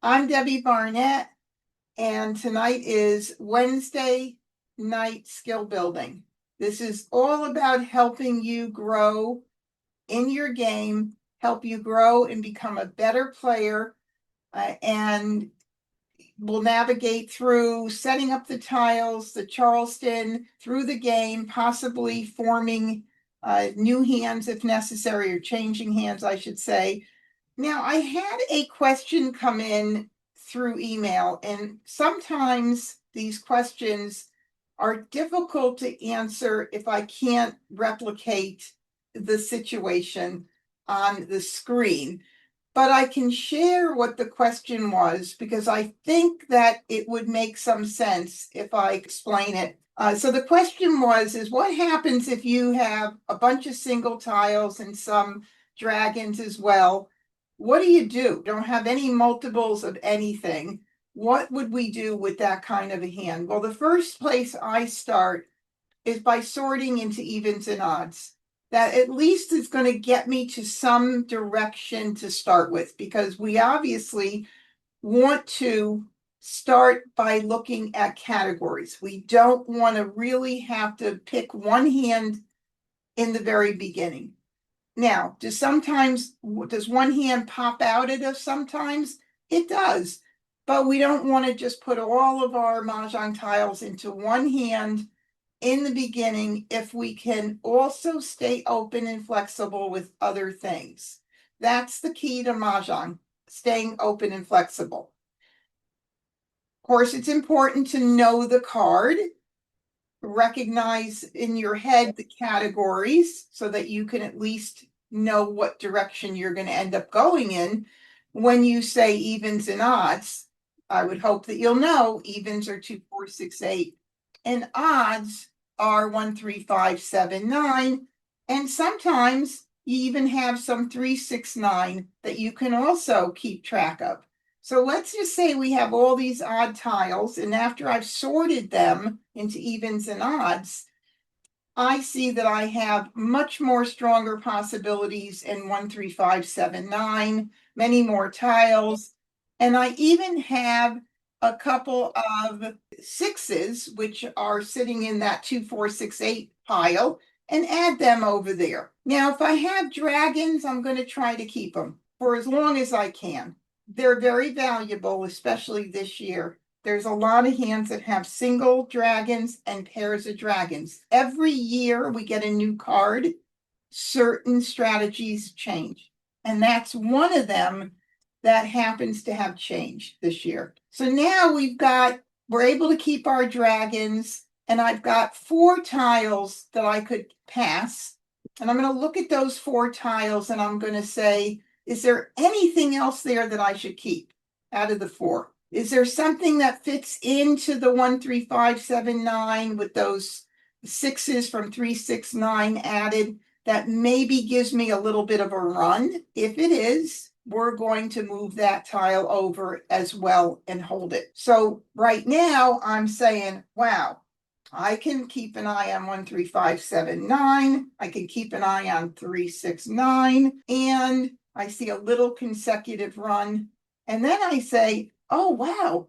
I'm Debbie Barnett, and tonight is Wednesday night skill building. This is all about helping you grow in your game, help you grow and become a better player, and we'll navigate through setting up the tiles, the Charleston, through the game, possibly forming new hands if necessary, or changing hands, I should say. Now, I had a question come in through email, and sometimes these questions are difficult to answer if I can't replicate the situation on the screen. But I can share what the question was because I think that it would make some sense if I explain it. So the question is what happens if you have a bunch of single tiles and some dragons as well? What do? Don't have any multiples of anything. What would we do with that kind of a hand? Well, the first place I start is by sorting into evens and odds. That at least is going to get me to some direction to start with, because we obviously want to start by looking at categories. We don't want to really have to pick one hand in the very beginning. Now, does one hand pop out at us sometimes? It does, but we don't want to just put all of our Mahjong tiles into one hand in the beginning if we can also stay open and flexible with other things. That's the key to Mahjong, staying open and flexible. Of course, it's important to know the card, recognize in your head the categories so that you can at least know what direction you're going to end up going in. When you say evens and odds, I would hope that you'll know evens are 2, 4, 6, 8, and odds are 1, 3, 5, 7, 9. And sometimes you even have some 3, 6, 9 that you can also keep track of. So let's just say we have all these odd tiles, and after I've sorted them into evens and odds, I see that I have much more stronger possibilities in 1, 3, 5, 7, 9, many more tiles. And I even have a couple of sixes, which are sitting in that 2, 4, 6, 8 pile, and add them over there. Now, if I have dragons, I'm going to try to keep them for as long as I can. They're very valuable, especially this year. There's a lot of hands that have single dragons and pairs of dragons. Every year we get a new card, certain strategies change. And that's one of them that happens to have changed this year. So now we're able to keep our dragons, and I've got 4 tiles that I could pass. And I'm going to look at those 4 tiles and I'm going to say, is there anything else there that I should keep out of the 4? Is there something that fits into the 1, 3, 5, 7, 9 with those sixes from 3, 6, 9 added that maybe gives me a little bit of a run? If it is, we're going to move that tile over as well and hold it. So right now I'm saying, wow, I can keep an eye on 1, 3, 5, 7, 9. I can keep an eye on 3, 6, 9. And I see a little consecutive run. And then I say, oh, wow,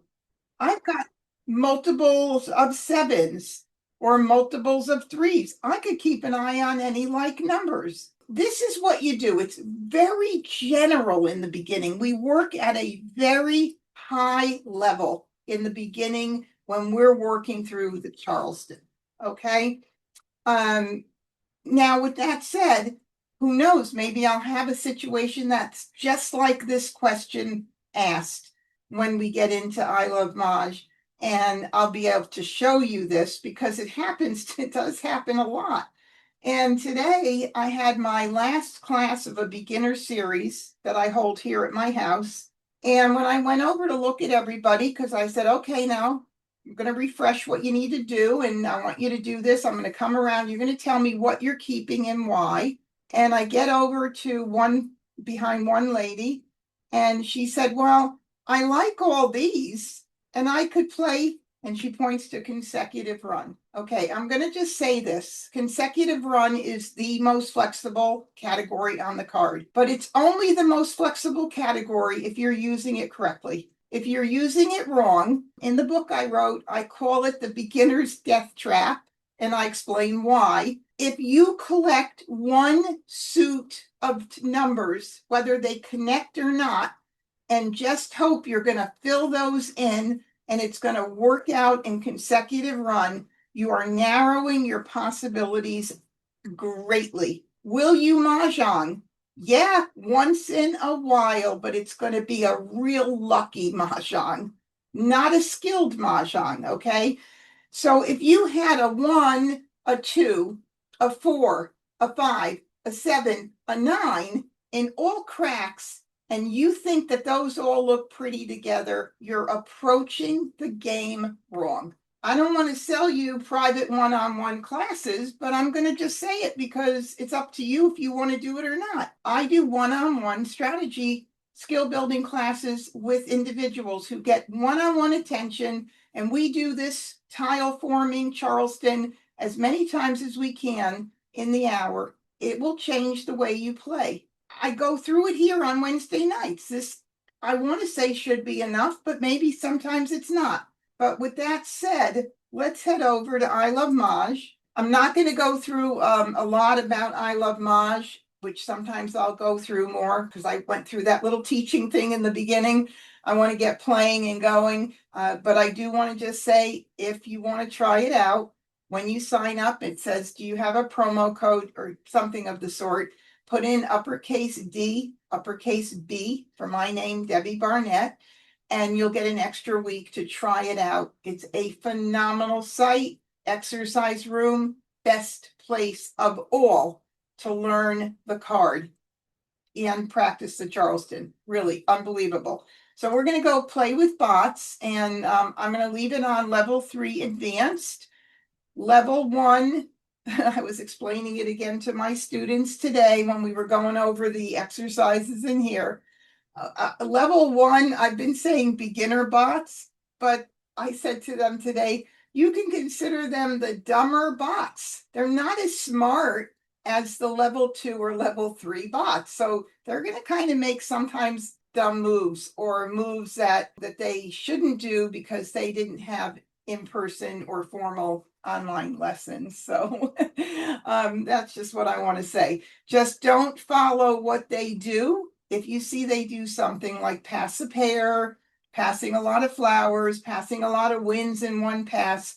I've got multiples of 7s or multiples of 3s. I could keep an eye on any like numbers. This is what you do. It's very general in the beginning. We work at a very high level in the beginning when we're working through the Charleston. Okay. Now, with that said, who knows? Maybe I'll have a situation that's just like this question asked when we get into I Love Maj, and I'll be able to show you this because it does happen a lot. And today I had my last class of a beginner series that I hold here at my house. And when I went over to look at everybody, because I said, okay, now I'm going to refresh what you need to do, and I want you to do this. I'm going to come around. You're going to tell me what you're keeping and why. And I get over to behind one lady, and she said, well, I like all these, and I could play, and she points to consecutive run. Okay, I'm going to just say this. Consecutive run is the most flexible category on the card, but it's only the most flexible category if you're using it correctly. If you're using it wrong, in the book I wrote, I call it the beginner's death trap, and I explain why. If you collect one suit of numbers, whether they connect or not, and just hope you're going to fill those in and it's going to work out in consecutive run, you are narrowing your possibilities greatly. Will you mahjong? Yeah, once in a while, but it's going to be a real lucky mahjong, not a skilled mahjong, okay? So if you had a 1, a 2, a 4, a 5, a 7, a 9 in all cracks, and you think that those all look pretty together, you're approaching the game wrong. I don't want to sell you private one-on-one classes, but I'm going to just say it because it's up to you if you want to do it or not. I do one-on-one strategy skill building classes with individuals who get one-on-one attention, and we do this tile forming Charleston as many times as we can in the hour. It will change the way you play. I go through it here on Wednesday nights. This, I want to say, should be enough, but maybe sometimes it's not. But with that said, let's head over to I Love Maj. I'm not going to go through a lot about I Love Maj, which sometimes I'll go through more because I went through that little teaching thing in the beginning. I want to get playing and going, but I do want to just say, if you want to try it out, when you sign up, it says, do you have a promo code or something of the sort? Put in uppercase D, uppercase B for my name, Debbie Barnett, and you'll get an extra week to try it out. It's a phenomenal site, exercise room, best place of all to learn the card and practice the Charleston. Really unbelievable. So we're going to go play with bots, and I'm going to leave it on level 3 advanced. Level 1, I was explaining it again to my students today when we were going over the exercises in here. Level 1, I've been saying beginner bots, but I said to them today, you can consider them the dumber bots. They're not as smart as the level 2 or level 3 bots. So they're going to kind of make sometimes dumb moves or moves that they shouldn't do because they didn't have in-person or formal online lessons. So that's just what I want to say. Just don't follow what they do. If you see they do something like pass a pair, passing a lot of flowers, passing a lot of wins in one pass,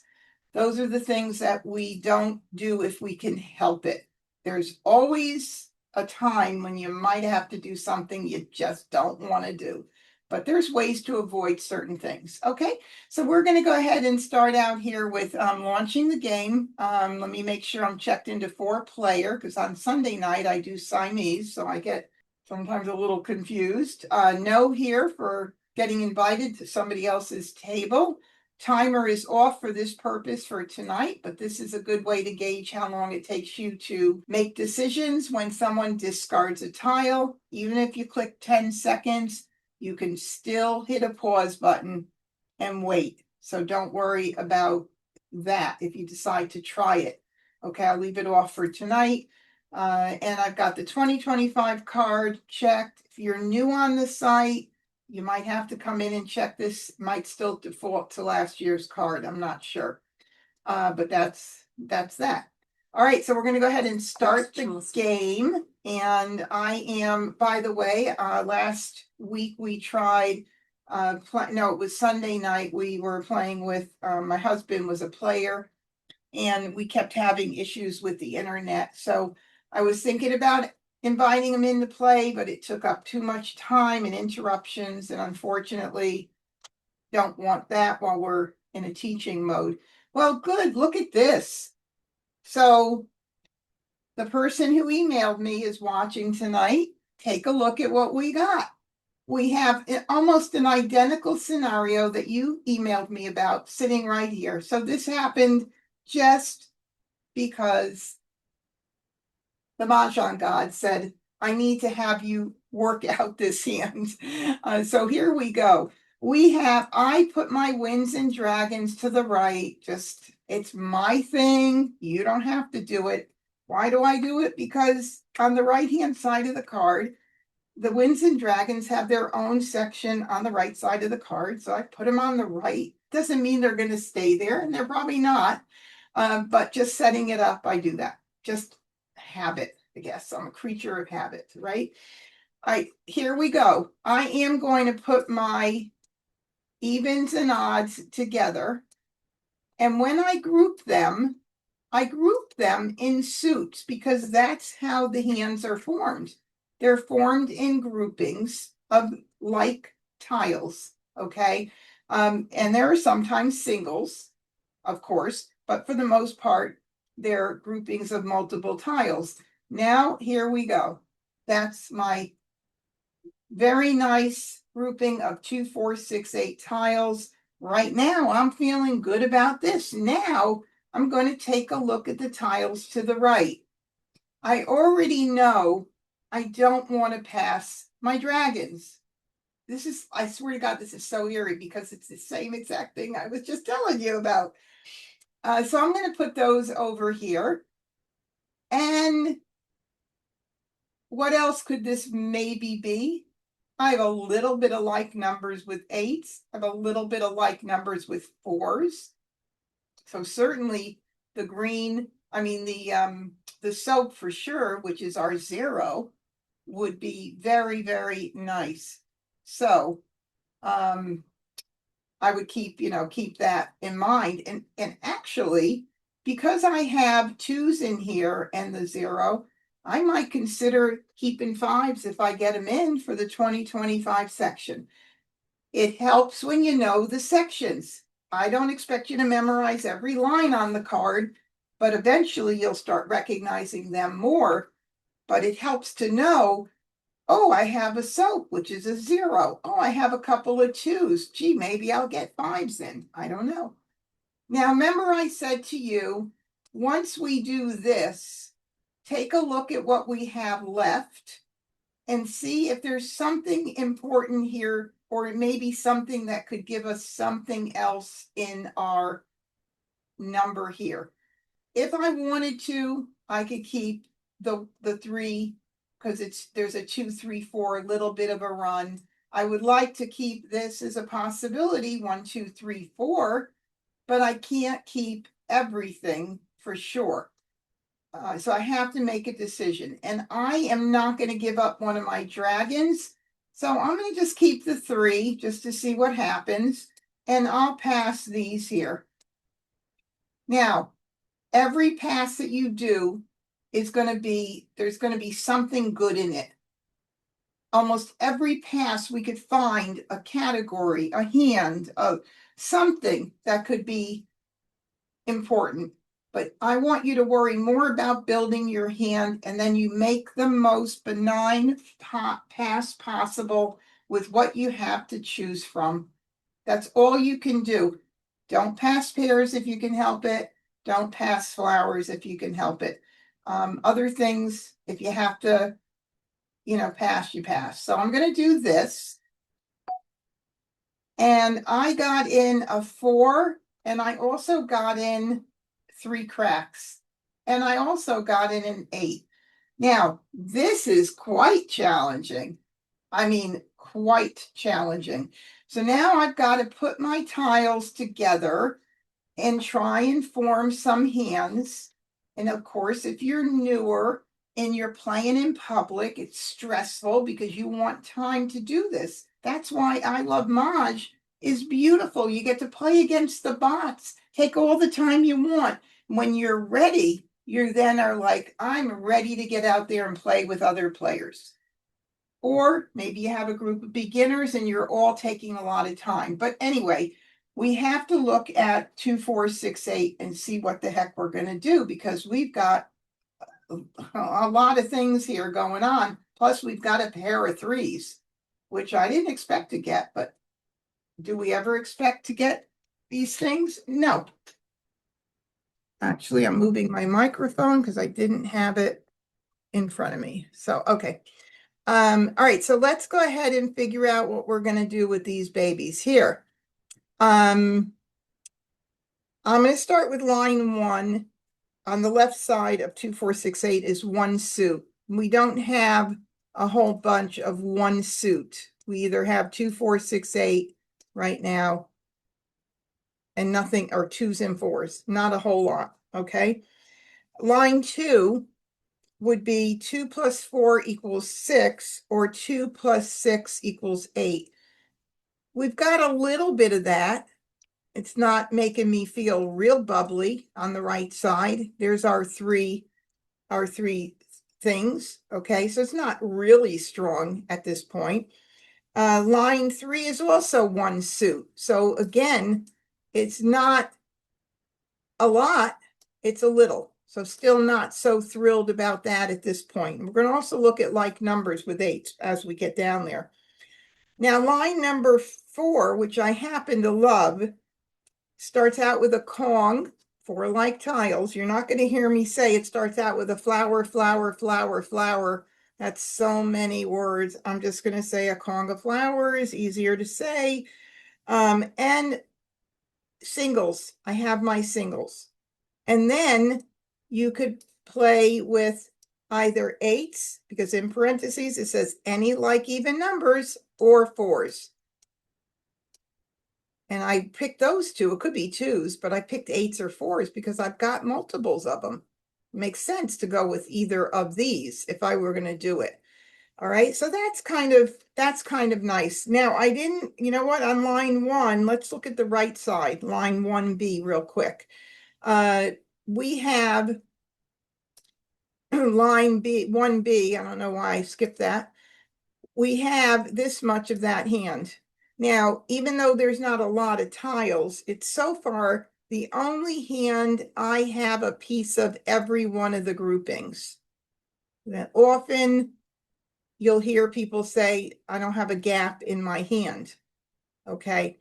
those are the things that we don't do if we can help it. There's always a time when you might have to do something you just don't want to do. But there's ways to avoid certain things. Okay, so we're going to go ahead and start out here with launching the game. Let me make sure I'm checked into 4-player because on Sunday night I do Siamese, so I get sometimes a little confused. No here for getting invited to somebody else's table. Timer is off for this purpose for tonight, but this is a good way to gauge how long it takes you to make decisions when someone discards a tile. Even if you click 10 seconds, you can still hit a pause button and wait. So don't worry about that if you decide to try it. Okay, I'll leave it off for tonight. And I've got the 2025 card checked. If you're new on the site, you might have to come in and check this. Might still default to last year's card. I'm not sure. But that's that. All right, so we're going to go ahead and start the game. And I am, by the way, last week we tried, no, it was Sunday night. We were playing with, my husband was a player, and we kept having issues with the internet. So I was thinking about inviting him in to play, but it took up too much time and interruptions, and unfortunately don't want that while we're in a teaching mode. Well, good, look at this. So the person who emailed me is watching tonight. Take a look at what we got. We have almost an identical scenario that you emailed me about sitting right here. So this happened just because the Mahjong god said, I need to have you work out this hand. So here we go. I put my winds and dragons to the right. Just, it's my thing. You don't have to do it. Why do I do it? Because on the right-hand side of the card, the Winds and Dragons have their own section on the right side of the card, so I put them on the right. Doesn't mean they're going to stay there, and they're probably not. But just setting it up, I do that. Just habit, I guess. I'm a creature of habit, right? Here we go. I am going to put my evens and odds together. And when I group them in suits because that's how the hands are formed. They're formed in groupings of like tiles, okay? And there are sometimes singles, of course, but for the most part, they're groupings of multiple tiles. Now, here we go. That's my very nice grouping of 2, 4, 6, 8 tiles. Right now, I'm feeling good about this. Now, I'm going to take a look at the tiles to the right. I already know I don't want to pass my dragons. This is, I swear to God, this is so eerie because it's the same exact thing I was just telling you about. So I'm going to put those over here. And what else could this maybe be? I have a little bit of like numbers with 8s. I have a little bit of like numbers with 4s. So certainly the green, the soap for sure, which is our 0, would be very, very nice. So I would keep that in mind. And actually, because I have 2s in here and the 0, I might consider keeping 5s if I get them in for the 2025 section. It helps when you know the sections. I don't expect you to memorize every line on the card, but eventually you'll start recognizing them more. But it helps to know, oh, I have a soap, which is a 0. Oh, I have a couple of 2s. Gee, maybe I'll get 5s in. I don't know. Now, remember I said to you, once we do this, take a look at what we have left and see if there's something important here, or maybe something that could give us something else in our number here. If I wanted to, I could keep the 3 because there's a 2, 3, 4, a little bit of a run. I would like to keep this as a possibility, 1, 2, 3, 4, but I can't keep everything for sure. So I have to make a decision, and I am not going to give up one of my dragons. So I'm going to just keep the 3 just to see what happens, and I'll pass these here. Now, every pass that you do is going to be, there's going to be something good in it. Almost every pass we could find a category, a hand, something that could be important. But I want you to worry more about building your hand, and then you make the most benign pass possible with what you have to choose from. That's all you can do. Don't pass pears if you can help it. Don't pass flowers if you can help it. Other things, if you have to, pass, you pass. So I'm going to do this. And I got in a 4, and I also got in 3 cracks. And I also got in an 8. Now, this is quite challenging. I mean, quite challenging. So now I've got to put my tiles together and try and form some hands. And of course, if you're newer and you're playing in public, it's stressful because you want time to do this. That's why I Love Maj is beautiful. You get to play against the bots, take all the time you want. When you're ready, you then are like, I'm ready to get out there and play with other players. Or maybe you have a group of beginners and you're all taking a lot of time. But anyway, we have to look at 2, 4, 6, 8 and see what the heck we're going to do, because we've got a lot of things here going on. Plus, we've got a pair of 3s, which I didn't expect to get. But do we ever expect to get these things? No. Actually, I'm moving my microphone because I didn't have it in front of me. So, okay. All right, so let's go ahead and figure out what we're going to do with these babies here. I'm going to start with line 1. On the left side of 2, 4, 6, 8 is 1 suit. We don't have a whole bunch of one suit. We either have 2, 4, 6, 8 right now and nothing, or 2s and 4s, not a whole lot, okay? Line 2 would be 2 plus 4 equals 6, or 2 plus 6 equals 8. We've got a little bit of that. It's not making me feel real bubbly on the right side. There's our three things, okay? So it's not really strong at this point. Line 3 is also one suit. So again, it's not a lot, it's a little. So still not so thrilled about that at this point. We're going to also look at like numbers with 8 as we get down there. Now, line number 4, which I happen to love, starts out with a Kong, 4 like tiles. You're not going to hear me say it starts out with a flower, flower, flower, flower. That's so many words. I'm just going to say a Kong of flowers, easier to say. And singles. I have my singles. And then you could play with either 8s, because in parentheses it says any like even numbers, or 4s. And I picked those two. It could be 2s, but I picked 8s or 4s because I've got multiples of them. It makes sense to go with either of these if I were going to do it. All right, so that's kind of nice. Now, I didn't, you know what, on line 1, let's look at the right side, line 1B real quick. We have line B, 1B, I don't know why I skipped that. We have this much of that hand. Now, even though there's not a lot of tiles, it's so far the only hand I have a piece of every one of the groupings. That often you'll hear people say, I don't have a gap in my hand, okay?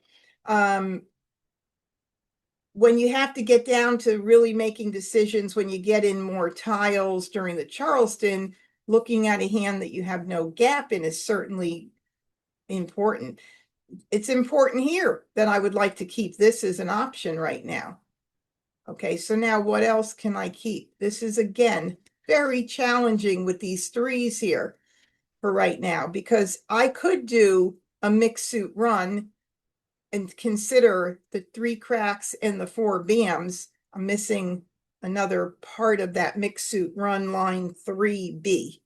When you have to get down to really making decisions, when you get in more tiles during the Charleston, looking at a hand that you have no gap in is certainly important. It's important here that I would like to keep this as an option right now. Okay, so now what else can I keep? This is, again, very challenging with these 3s here for right now, because I could do a mixed suit run and consider the 3 cracks and the 4 bams. I'm missing another part of that mixed suit run, line 3B.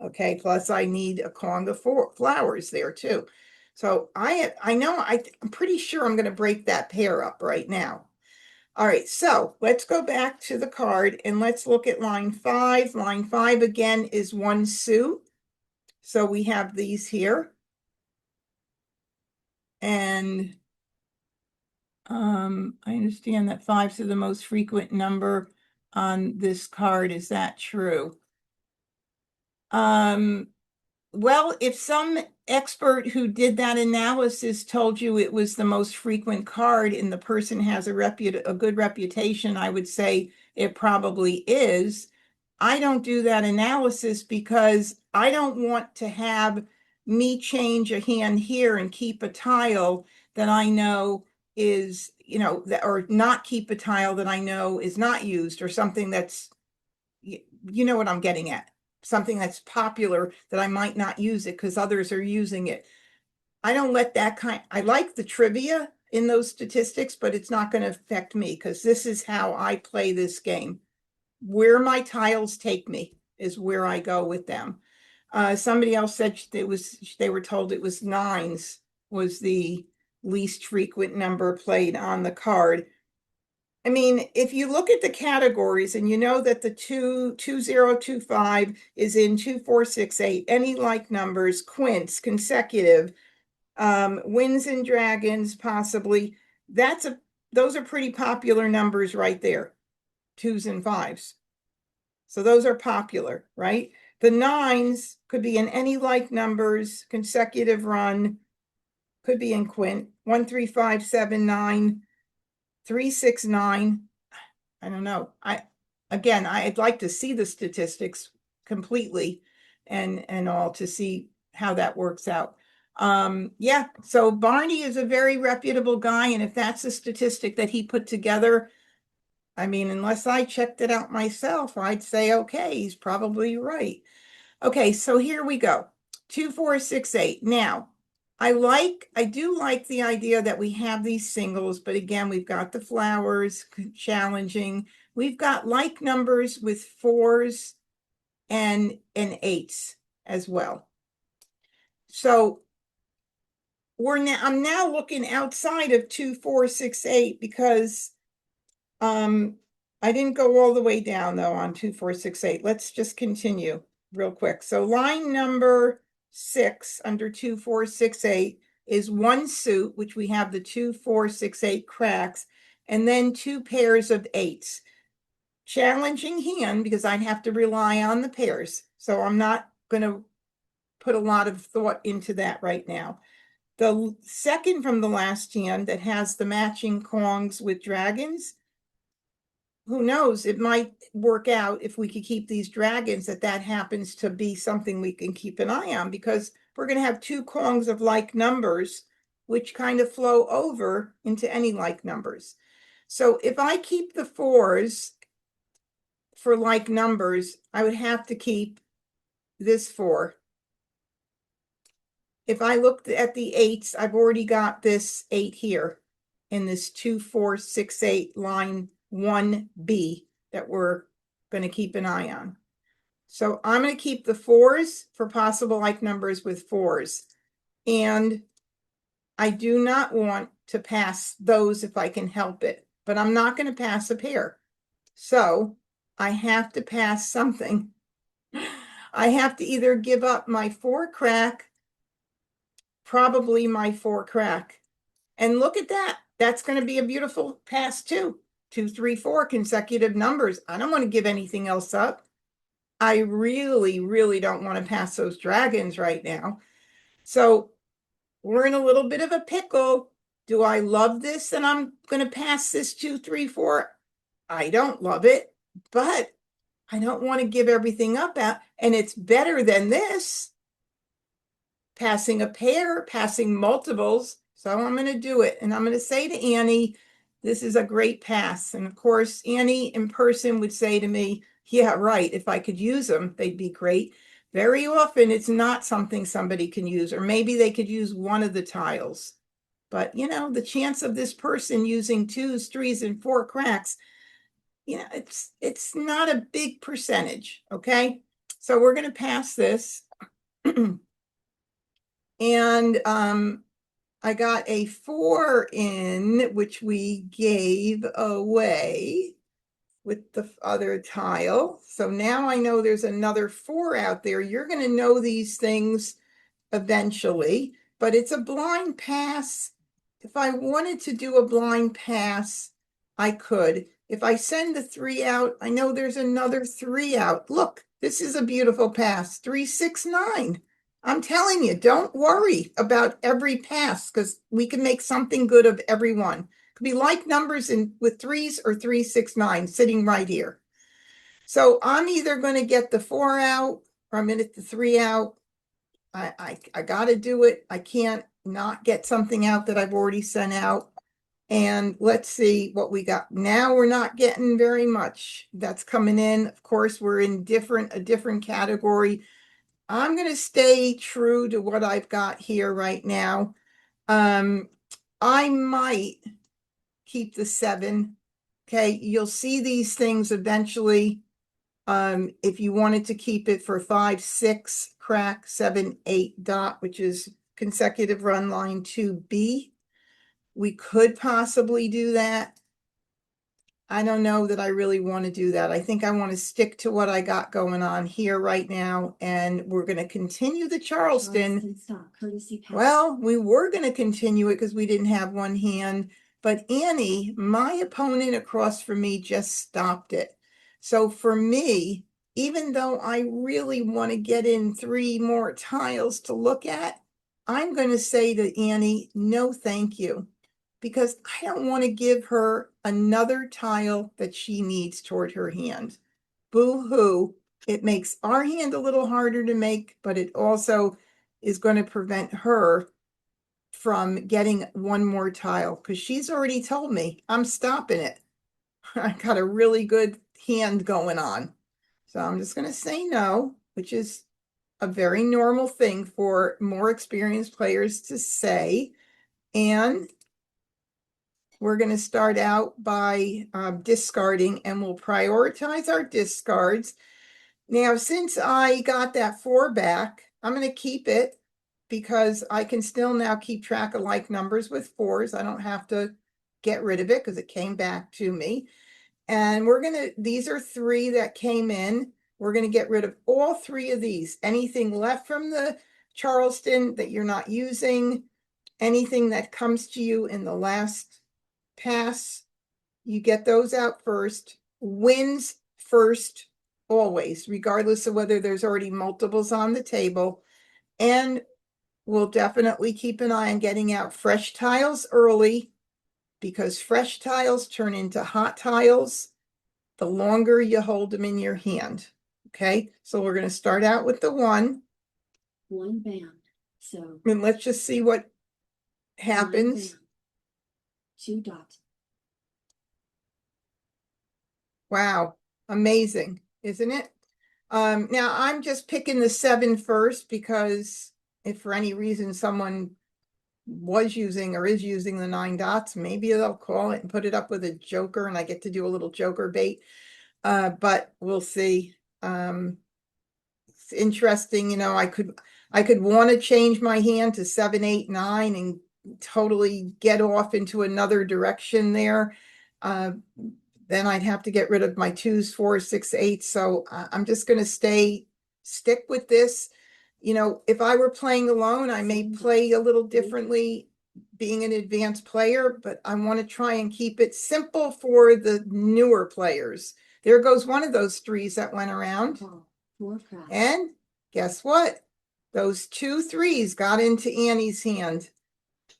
Okay, plus I need a Kong of flowers there too. So I'm pretty sure I'm going to break that pair up right now. All right, so let's go back to the card and let's look at line 5. Line 5 again is one suit. So we have these here. And I understand that 5s are the most frequent number on this card. Is that true? Well, if some expert who did that analysis told you it was the most frequent card and the person has a good reputation, I would say it probably is. I don't do that analysis because I don't want to have me change a hand here and keep a tile that I know is, or not keep a tile that I know is not used, or something that's, you know what I'm getting at. Something that's popular that I might not use it because others are using it. I don't let that I like the trivia in those statistics, but it's not going to affect me because this is how I play this game. Where my tiles take me is where I go with them. Somebody else said they were told it was 9s was the least frequent number played on the card. I mean, if you look at the categories and you know that the 2025 is in 2468, any like numbers, quints, consecutive, winds and dragons, possibly, those are pretty popular numbers right there, 2s and 5s. So those are popular, right? The 9s could be in any like numbers, consecutive run, could be in quint, 1, 3, 5, 7, 9, 3, 6, 9. I don't know. I'd like to see the statistics completely and all to see how that works out. Yeah, so Barney is a very reputable guy, and if that's a statistic that he put together, I mean, unless I checked it out myself, I'd say, okay, he's probably right. Okay, so here we go. 2, 4, 6, 8. Now, I do like the idea that we have these singles, but again, we've got the flowers, challenging. We've got like numbers with 4s and 8s as well. So I'm now looking outside of 2, 4, 6, 8 because I didn't go all the way down though on 2, 4, 6, 8. Let's just continue real quick. So line number 6 under 2, 4, 6, 8 is one suit, which we have the 2, 4, 6, 8 cracks, and then 2 pairs of 8s. Challenging hand because I'd have to rely on the pairs. So I'm not going to put a lot of thought into that right now. The second from the last hand that has the matching Kongs with dragons, who knows, it might work out if we could keep these dragons, that happens to be something we can keep an eye on, because we're going to have 2 Kongs of like numbers, which kind of flow over into any like numbers. So if I keep the 4s for like numbers, I would have to keep this 4. If I looked at the 8s, I've already got this 8 here in this 2, 4, 6, 8 line 1B that we're going to keep an eye on. So I'm going to keep the 4s for possible like numbers with 4s. And I do not want to pass those if I can help it, but I'm not going to pass a pair. So I have to pass something. I have to either give up my 4 crack, probably my 4 crack. And look at that. That's going to be a beautiful pass too. 2, 3, 4 consecutive numbers. I don't want to give anything else up. I really, really don't want to pass those dragons right now. So we're in a little bit of a pickle. Do I love this and I'm going to pass this 2, 3, 4? I don't love it, but I don't want to give everything up out. And it's better than this. Passing a pair, passing multiples. So I'm going to do it. And I'm going to say to Annie, this is a great pass. And of course, Annie in person would say to me, yeah, right. If I could use them, they'd be great. Very often it's not something somebody can use, or maybe they could use one of the tiles. But you know, the chance of this person using 2s, 3s, and 4 cracks, you know, it's not a big percentage. Okay. So we're going to pass this. And I got a 4 in, which we gave away with the other tile. So now I know there's another 4 out there. You're going to know these things eventually, but it's a blind pass. If I wanted to do a blind pass, I could. If I send the 3 out, I know there's another 3 out. Look, this is a beautiful pass. 3, 6, 9. I'm telling you, don't worry about every pass because we can make something good of every one. It could be like numbers with 3s or 3, 6, 9 sitting right here. So I'm either going to get the 4 out or I'm going to get the 3 out. I got to do it. I can't not get something out that I've already sent out. And let's see what we got. Now we're not getting very much that's coming in. Of course, we're in a different category. I'm going to stay true to what I've got here right now. I might keep the 7. Okay, you'll see these things eventually. If you wanted to keep it for 5, 6, crack, 7, 8 dot, which is consecutive run line 2B, we could possibly do that. I don't know that I really want to do that. I think I want to stick to what I got going on here right now, and we're going to continue the Charleston. Well, we were going to continue it because we didn't have one hand, but Annie, my opponent across from me, just stopped it. So for me, even though I really want to get in 3 more tiles to look at, I'm going to say to Annie, no, thank you, because I don't want to give her another tile that she needs toward her hand. Boo-hoo. It makes our hand a little harder to make, but it also is going to prevent her from getting one more tile because she's already told me I'm stopping it. I got a really good hand going on. So I'm just going to say no, which is a very normal thing for more experienced players to say. And we're going to start out by discarding, and we'll prioritize our discards. Now, since I got that 4 back, I'm going to keep it because I can still now keep track of like numbers with 4s. I don't have to get rid of it because it came back to me. And these are 3 that came in. We're going to get rid of all 3 of these. Anything left from the Charleston that you're not using, anything that comes to you in the last pass, you get those out first. Wins first, always, regardless of whether there's already multiples on the table. And we'll definitely keep an eye on getting out fresh tiles early, because fresh tiles turn into hot tiles the longer you hold them in your hand. Okay, so we're going to start out with the 1. 1 band. So. And let's just see what happens. 2 dots. Wow, amazing, isn't it? Now I'm just picking the 7 first, because if for any reason someone was using or is using the 9 dots, maybe they'll call it and put it up with a joker, and I get to do a little joker bait. But we'll see. It's interesting, you know, I could want to change my hand to 7, 8, 9 and totally get off into another direction there. Then I'd have to get rid of my 2s, 4s, 6, 8. So I'm just going to stick with this. You know, if I were playing alone, I may play a little differently being an advanced player, but I want to try and keep it simple for the newer players. There goes one of those 3s that went around. And guess what? Those 2 3s got into Annie's hand.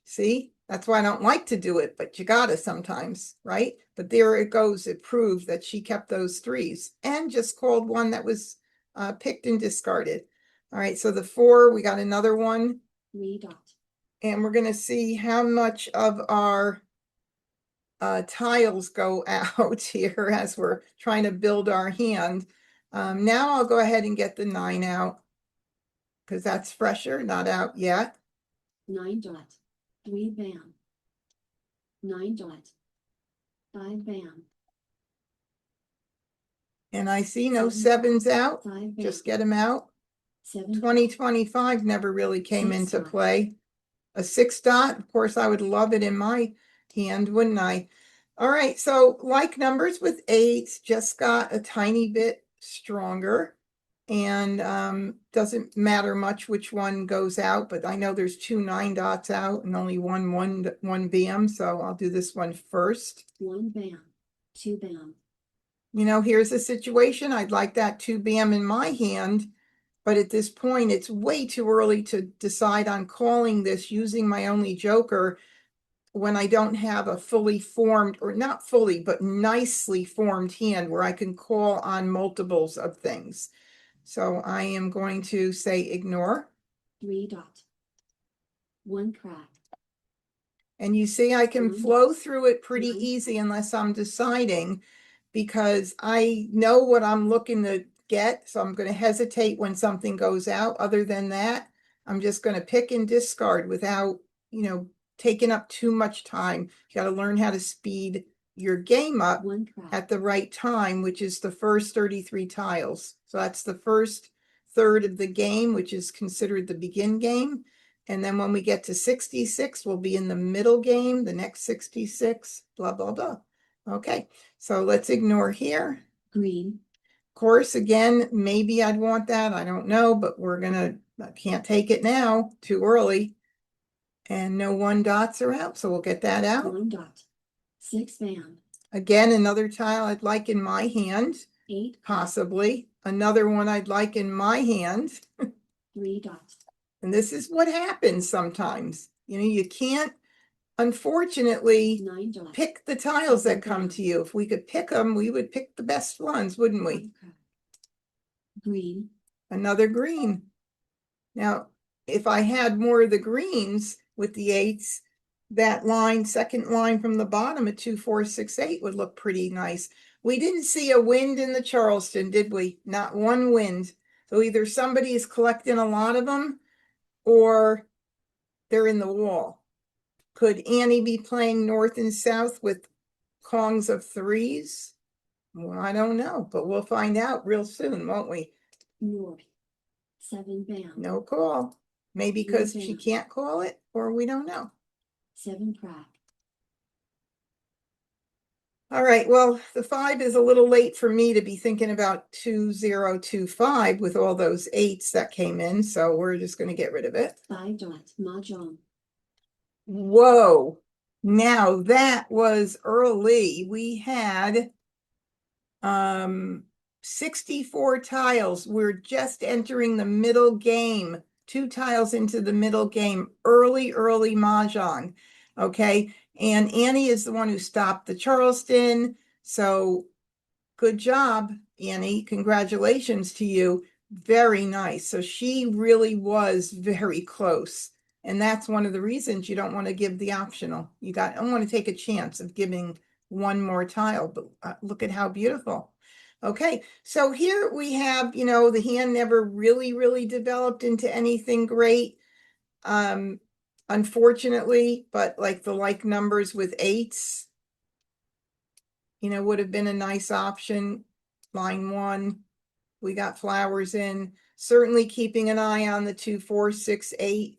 See, that's why I don't like to do it, but you gotta sometimes, right? But there it goes. It proved that she kept those 3s and just called one that was picked and discarded. All right, so the 4, we got another one. 3 dots. And we're gonna see how much of our tiles go out here as we're trying to build our hand. Now I'll go ahead and get the 9 out, because that's fresher, not out yet. 9 dots. 3 band. 9 dots. 5 band. And I see no 7s out. Just get them out. 2025 never really came into play. A 6 dot, of course, I would love it in my hand, wouldn't I? All right, so like numbers with 8s, just got a tiny bit stronger, and doesn't matter much which one goes out, but I know there's 2 9 dots out and only one bam, so I'll do this one first. 1 bam, 2 bam. You know, here's a situation. I'd like that 2 bam in my hand, but at this point, it's way too early to decide on calling this using my only joker when I don't have a fully formed, or not fully, but nicely formed hand where I can call on multiples of things. So I am going to say ignore. 3 dots. 1 crack. And you see, I can flow through it pretty easy unless I'm deciding, because I know what I'm looking to get. So I'm going to hesitate when something goes out. Other than that, I'm just going to pick and discard without, you know, taking up too much time. You got to learn how to speed your game up at the right time, which is the first 33 tiles. So that's the first third of the game, which is considered the begin game. And then when we get to 66, we'll be in the middle game, the next 66, blah, blah, blah. Okay, so let's ignore here. Green. Of course, again, maybe I'd want that. I don't know, but I can't take it now, too early. And no 1 dots are out, so we'll get that out. 1 dot. 6 band. Again, another tile I'd like in my hand. 8. Possibly. Another one I'd like in my hand. 3 dots. And this is what happens sometimes. You know, you can't, unfortunately, 9 dots. Pick the tiles that come to you. If we could pick them, we would pick the best ones, wouldn't we? Green. Another green. Now, if I had more of the greens with the 8s, that line, second line from the bottom at 2, 4, 6, 8 would look pretty nice. We didn't see a wind in the Charleston, did we? Not one wind. So either somebody is collecting a lot of them or they're in the wall. Could Annie be playing north and south with Kongs of threes? Well, I don't know, but we'll find out real soon, won't we? North. 7 bam. No call. Maybe because she bam. can't call it, or we don't know. 7 crack. All right, well, the 5 is a little late for me to be thinking about 2025 with all those 8s that came in, so we're just going to get rid of it. 5 dots. Mah Jongg. Whoa. Now that was early. We had 64 tiles. We're just entering the middle game. 2 tiles into the middle game. Early Mahjong. Okay. And Annie is the one who stopped the Charleston. So good job, Annie. Congratulations to you. Very nice. So she really was very close. And that's one of the reasons you don't want to give the optional. You don't want to take a chance of giving one more tile, but look at how beautiful. Okay, so here we have, the hand never really developed into anything great. Unfortunately, but like the like numbers with 8s, would have been a nice option. Line 1, we got flowers in. Certainly keeping an eye on the 2, 4, 6, 8.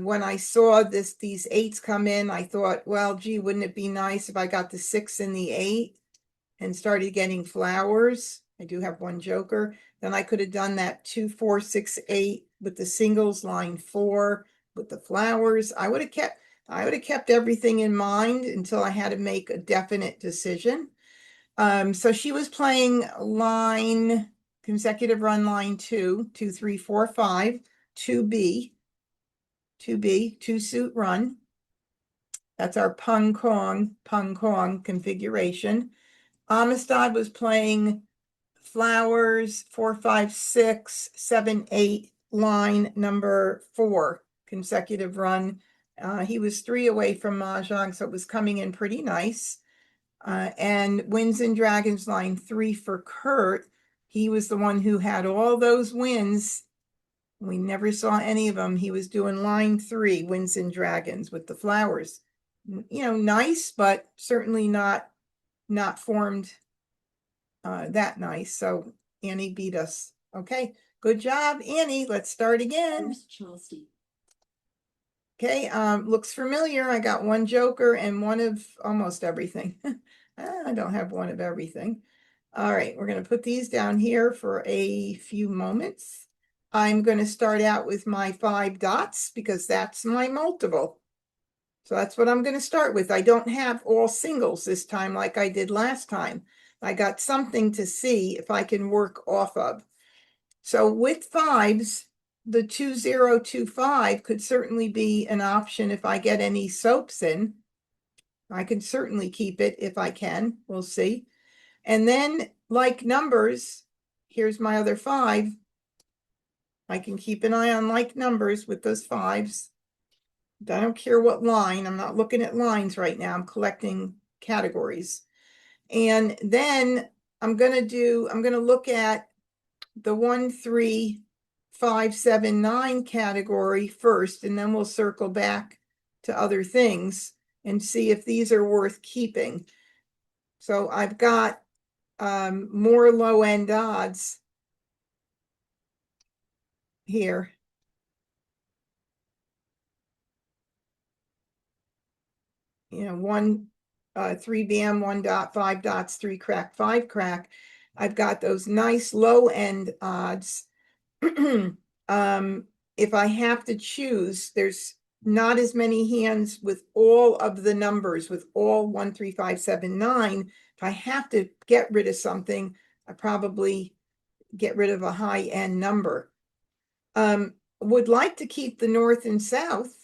When I saw these 8s come in, I thought, well, gee, wouldn't it be nice if I got the 6 and the 8 and started getting flowers? I do have one joker. Then I could have done that 2, 4, 6, 8 with the singles, line 4 with the flowers. I would have kept everything in mind until I had to make a definite decision. So she was playing consecutive run line 2, 2, 3, 4, 5, 2B, 2 suit run. That's our pung kong configuration. Amistad was playing flowers 4, 5, 6, 7, 8, line number 4, consecutive run. He was 3 away from Mah Jongg, so it was coming in pretty nice. And Winds and Dragons line 3 for Kurt. He was the one who had all those wins. We never saw any of them. He was doing line 3, Winds and Dragons with the flowers. Nice, but certainly not formed that nice. So Annie beat us. Okay, good job, Annie. Let's start again. First Charleston. Okay, looks familiar. I got one joker and one of almost everything. I don't have one of everything. All right, we're going to put these down here for a few moments. I'm going to start out with my 5 dots because that's my multiple. So that's what I'm going to start with. I don't have all singles this time like I did last time. I got something to see if I can work off of. So with 5s, the 2025 could certainly be an option if I get any soaps in. I can certainly keep it if I can. We'll see. And then like numbers, here's my other 5. I can keep an eye on like numbers with those 5s. I don't care what line. I'm not looking at lines right now. I'm collecting categories. And then I'm going to look at the 1, 3, 5, 7, 9 category first, and then we'll circle back to other things and see if these are worth keeping. So I've got more low-end odds here. One 3 bam, 1 dot, 5 dots, 3 crack, 5 crack. I've got those nice low-end odds. If I have to choose, there's not as many hands with all of the numbers, with all 1, 3, 5, 7, 9. If I have to get rid of something, I probably get rid of a high-end number. Would like to keep the north and south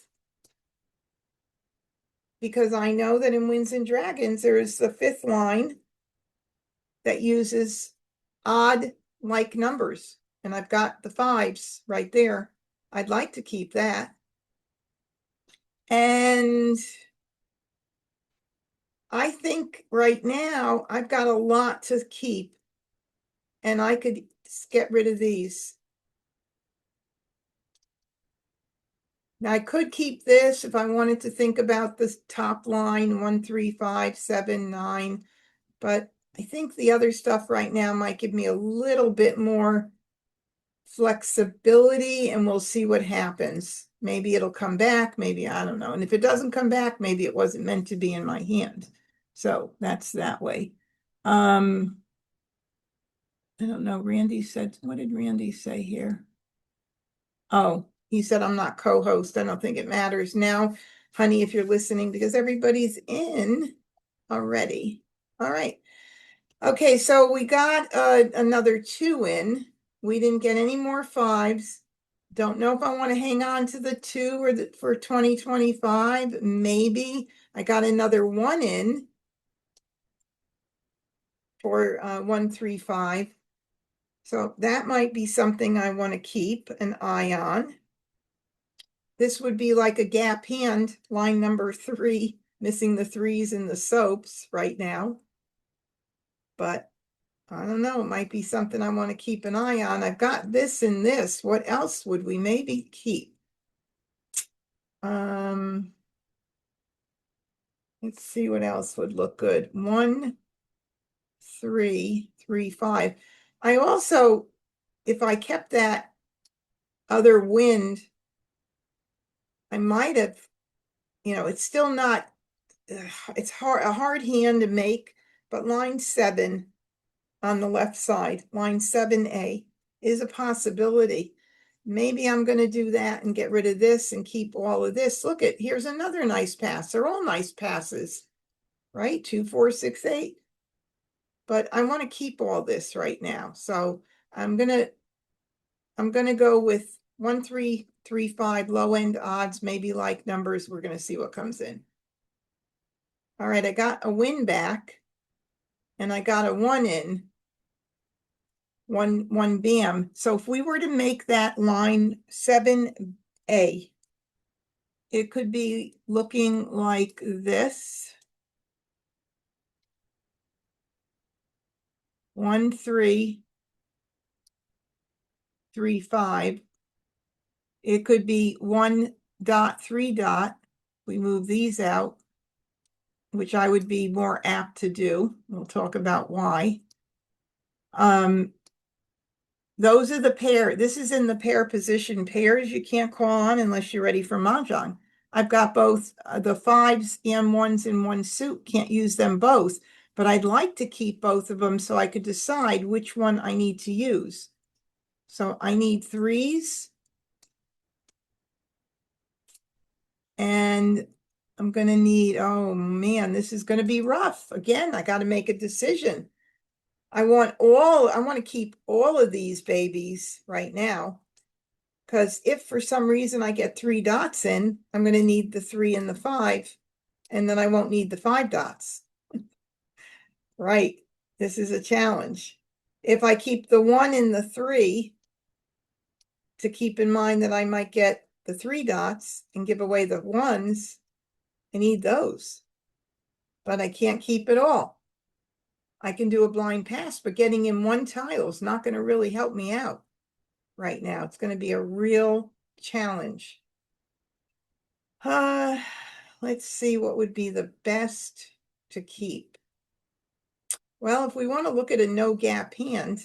because I know that in Winds and Dragons, there's the 5th line that uses odd like numbers. And I've got the 5s right there. I'd like to keep that. And I think right now I've got a lot to keep. And I could get rid of these. Now I could keep this if I wanted to think about this top line, 1, 3, 5, 7, 9. But I think the other stuff right now might give me a little bit more flexibility, and we'll see what happens. Maybe it'll come back, maybe I don't know. And if it doesn't come back, maybe it wasn't meant to be in my hand. So that's that way. I don't know. Randy said, what did Randy say here? Oh, he said, I'm not co-host. I don't think it matters now, honey, if you're listening, because everybody's in already. All right. Okay, so we got another 2 in. We didn't get any more 5s. Don't know if I want to hang on to the 2 or for 2025. Maybe. I got another 1 in for 1, 3, 5. So that might be something I want to keep an eye on. This would be like a gap hand, line number 3, missing the 3s in the soaps right now. But I don't know, it might be something I want to keep an eye on. I've got this and this. What else would we maybe keep? Let's see what else would look good. 1, 3, 3, 5. I also, if I kept that other wind, I might have, it's still not, it's a hard hand to make, but line 7 on the left side, line 7A, is a possibility. Maybe I'm going to do that and get rid of this and keep all of this. Look at, here's another nice pass. They're all nice passes, right? 2, 4, 6, 8. But I want to keep all this right now. So I'm gonna go with 1, 3, 3, 5 low end odds, maybe like numbers. We're gonna see what comes in. All right, I got a win back, and I got a 1 in. One bam. So if we were to make that line 7A, it could be looking like this. 1, 3, 3, 5. It could be 1 dot 3 dot. We move these out, which I would be more apt to do. We'll talk about why. Those are the pair. This is in the pair position. Pairs you can't call on unless you're ready for Mah Jongg. I've got both the 5s and 1s in one suit. Can't use them both, but I'd like to keep both of them so I could decide which one I need to use. So I need 3s. And I'm going to need, oh man, this is going to be rough. Again, I got to make a decision. I want to keep all of these babies right now, because if for some reason I get 3 dots in, I'm going to need the 3 and the 5, and then I won't need the 5 dots. Right. This is a challenge. If I keep the 1 and the 3, to keep in mind that I might get the 3 dots and give away the 1s, I need those. But I can't keep it all. I can do a blind pass, but getting in one tile is not going to really help me out right now. It's going to be a real challenge. Let's see what would be the best to keep. Well, if we want to look at a no gap hand,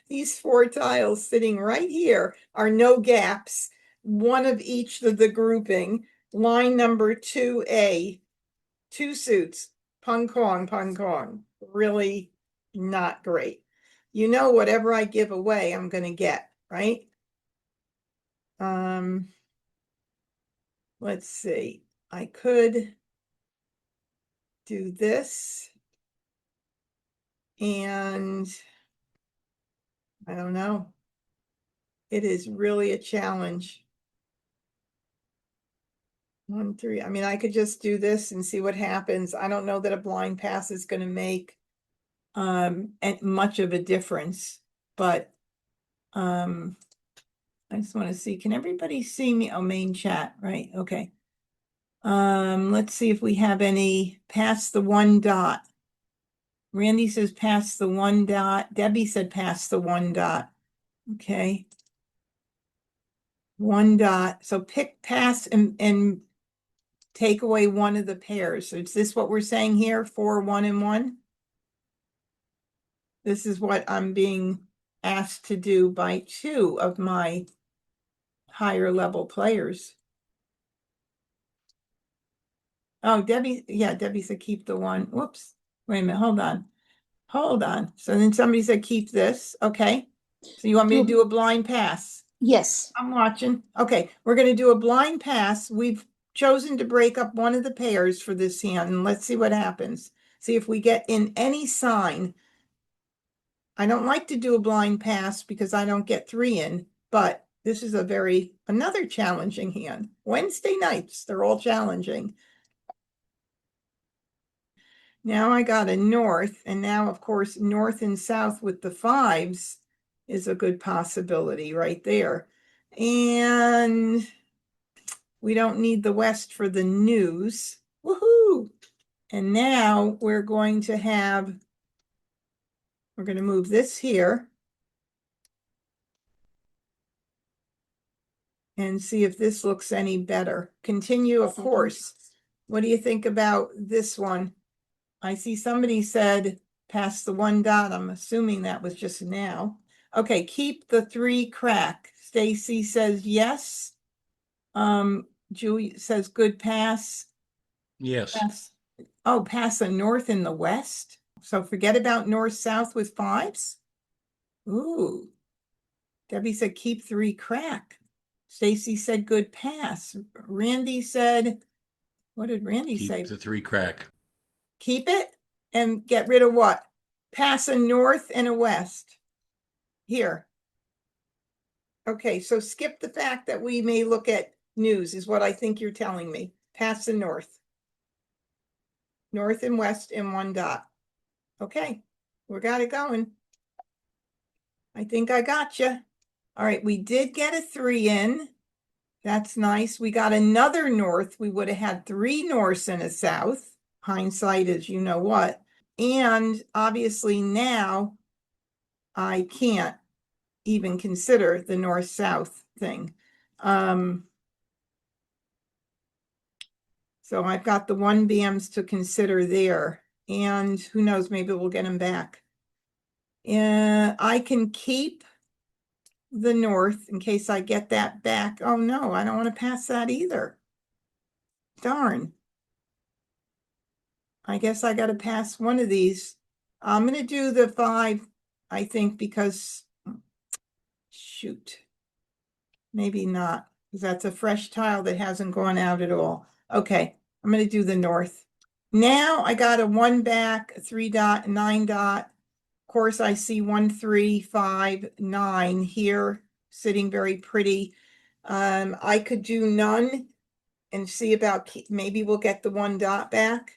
these 4 tiles sitting right here are no gaps, one of each of the grouping. Line number 2A, 2 suits, pung kong, really not great. Whatever I give away, I'm going to get, right? Let's see. I could do this, and I don't know. It is really a challenge. 1, 3. I mean, I could just do this and see what happens. I don't know that a blind pass is going to make much of a difference, but I just want to see, can everybody see me? Oh, main chat, right? Okay. Let's see if we have any past the 1 dot. Randy says past the 1 dot. Debbie said past the 1 dot. Okay. One dot, so pick, pass, and take away one of the pairs. So is this what we're saying here? 4, 1, and 1? This is what I'm being asked to do by 2 of my higher level players. Oh, Debbie, yeah, Debbie said keep the 1. Whoops. Wait a minute, hold on. Hold on. So then somebody said keep this. Okay. So you want me to do a blind pass? Yes. I'm watching. Okay, we're going to do a blind pass. We've chosen to break up one of the pairs for this hand, and let's see what happens. See if we get in any sign. I don't like to do a blind pass because I don't get 3 in, but this is another challenging hand. Wednesday nights, they're all challenging. Now I got a north, and now, of course, north and south with the 5s is a good possibility right there. And we don't need the west for the news. Woohoo! And now we're going to move this here and see if this looks any better. Continue, of Second course. passed. What do you think about this one? I see somebody said pass the 1 dot. I'm assuming that was just now. Okay, keep the 3 crack. Stacy says yes. Julie says good pass. Yes. Pass. Oh, pass the north and the west. So forget about north south with 5s. Ooh. Debbie said keep 3 crack. Stacy said good pass. Randy said, what did Randy say? Keep the 3 crack. Keep it and get rid of what? Pass a north and a west. Here. Okay, so skip the fact that we may look at news is what I think you're telling me. Pass the north. North and west in 1 dot. Okay, we got it going. I think I got you. All right, we did get a 3 in. That's nice. We got another north. We would have had 3 norths and a south. Hindsight is you know what. And obviously now I can't even consider the north-south thing. So I've got the 1 BMs to consider there. And who knows, maybe we'll get them back. And I can keep the north in case I get that back. Oh no, I don't want to pass that either. Darn. I guess I got to pass one of these. I'm going to do the 5, I think, because shoot, maybe not, because that's a fresh tile that hasn't gone out at all. Okay, I'm going to do the north. Now I got a 1 back, a 3 dot, 9 dot. Of course, I see 1, 3, 5, 9 here, sitting very pretty. I could do none and see about maybe we'll get the 1 dot back.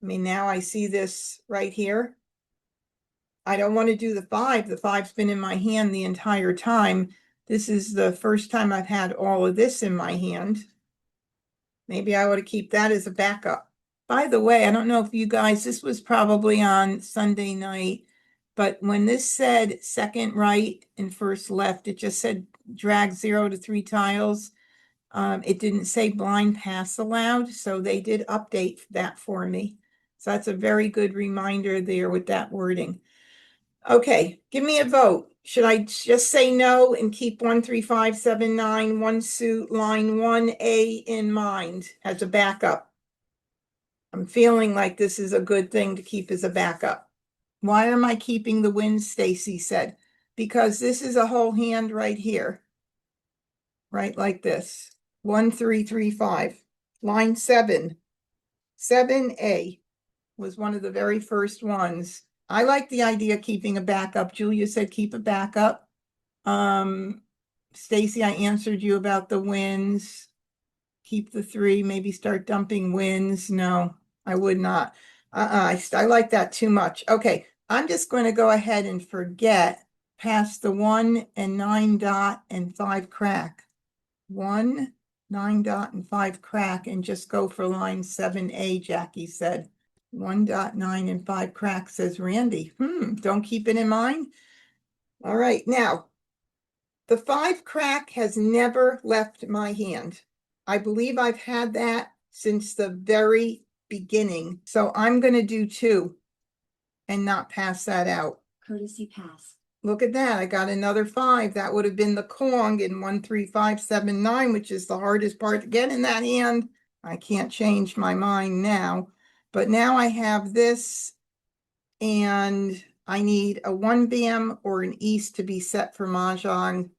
I mean, now I see this right here. I don't want to do the 5. The 5's been in my hand the entire time. This is the first time I've had all of this in my hand. Maybe I ought to keep that as a backup. By the way, I don't know if you guys, this was probably on Sunday night, but when this said second right and first left, it just said drag 0 to 3 tiles. It didn't say blind pass allowed, so they did update that for me. So that's a very good reminder there with that wording. Okay, give me a vote. Should I just say no and keep 1, 3, 5, 7, 9, 1 suit, line 1A in mind as a backup? I'm feeling like this is a good thing to keep as a backup. Why am I keeping the wins, Stacy said? Because this is a whole hand right here. Right like this. 1, 3, 3, 5. Line 7. 7A was one of the very first ones. I like the idea of keeping a backup. Julia said keep a backup. Stacy, I answered you about the wins. Keep the 3, maybe start dumping wins. No, I would not. I like that too much. Okay, I'm just going to go ahead and forget past the 1 and 9 dot and 5 crack. 1, 9 dot and 5 crack and just go for line 7A, Jackie said. 1 dot 9 and 5 crack, says Randy. Don't keep it in mind. All right, now The 5 crack has never left my hand. I believe I've had that since the very beginning. So I'm going to do 2 and not pass that out. Courtesy pass. Look at that. I got another 5. That would have been the Kong in 1, 3, 5, 7, 9, which is the hardest part to get in that hand. I can't change my mind now. But now I have this, and I need a 1 bam or an East to be set for Mahjong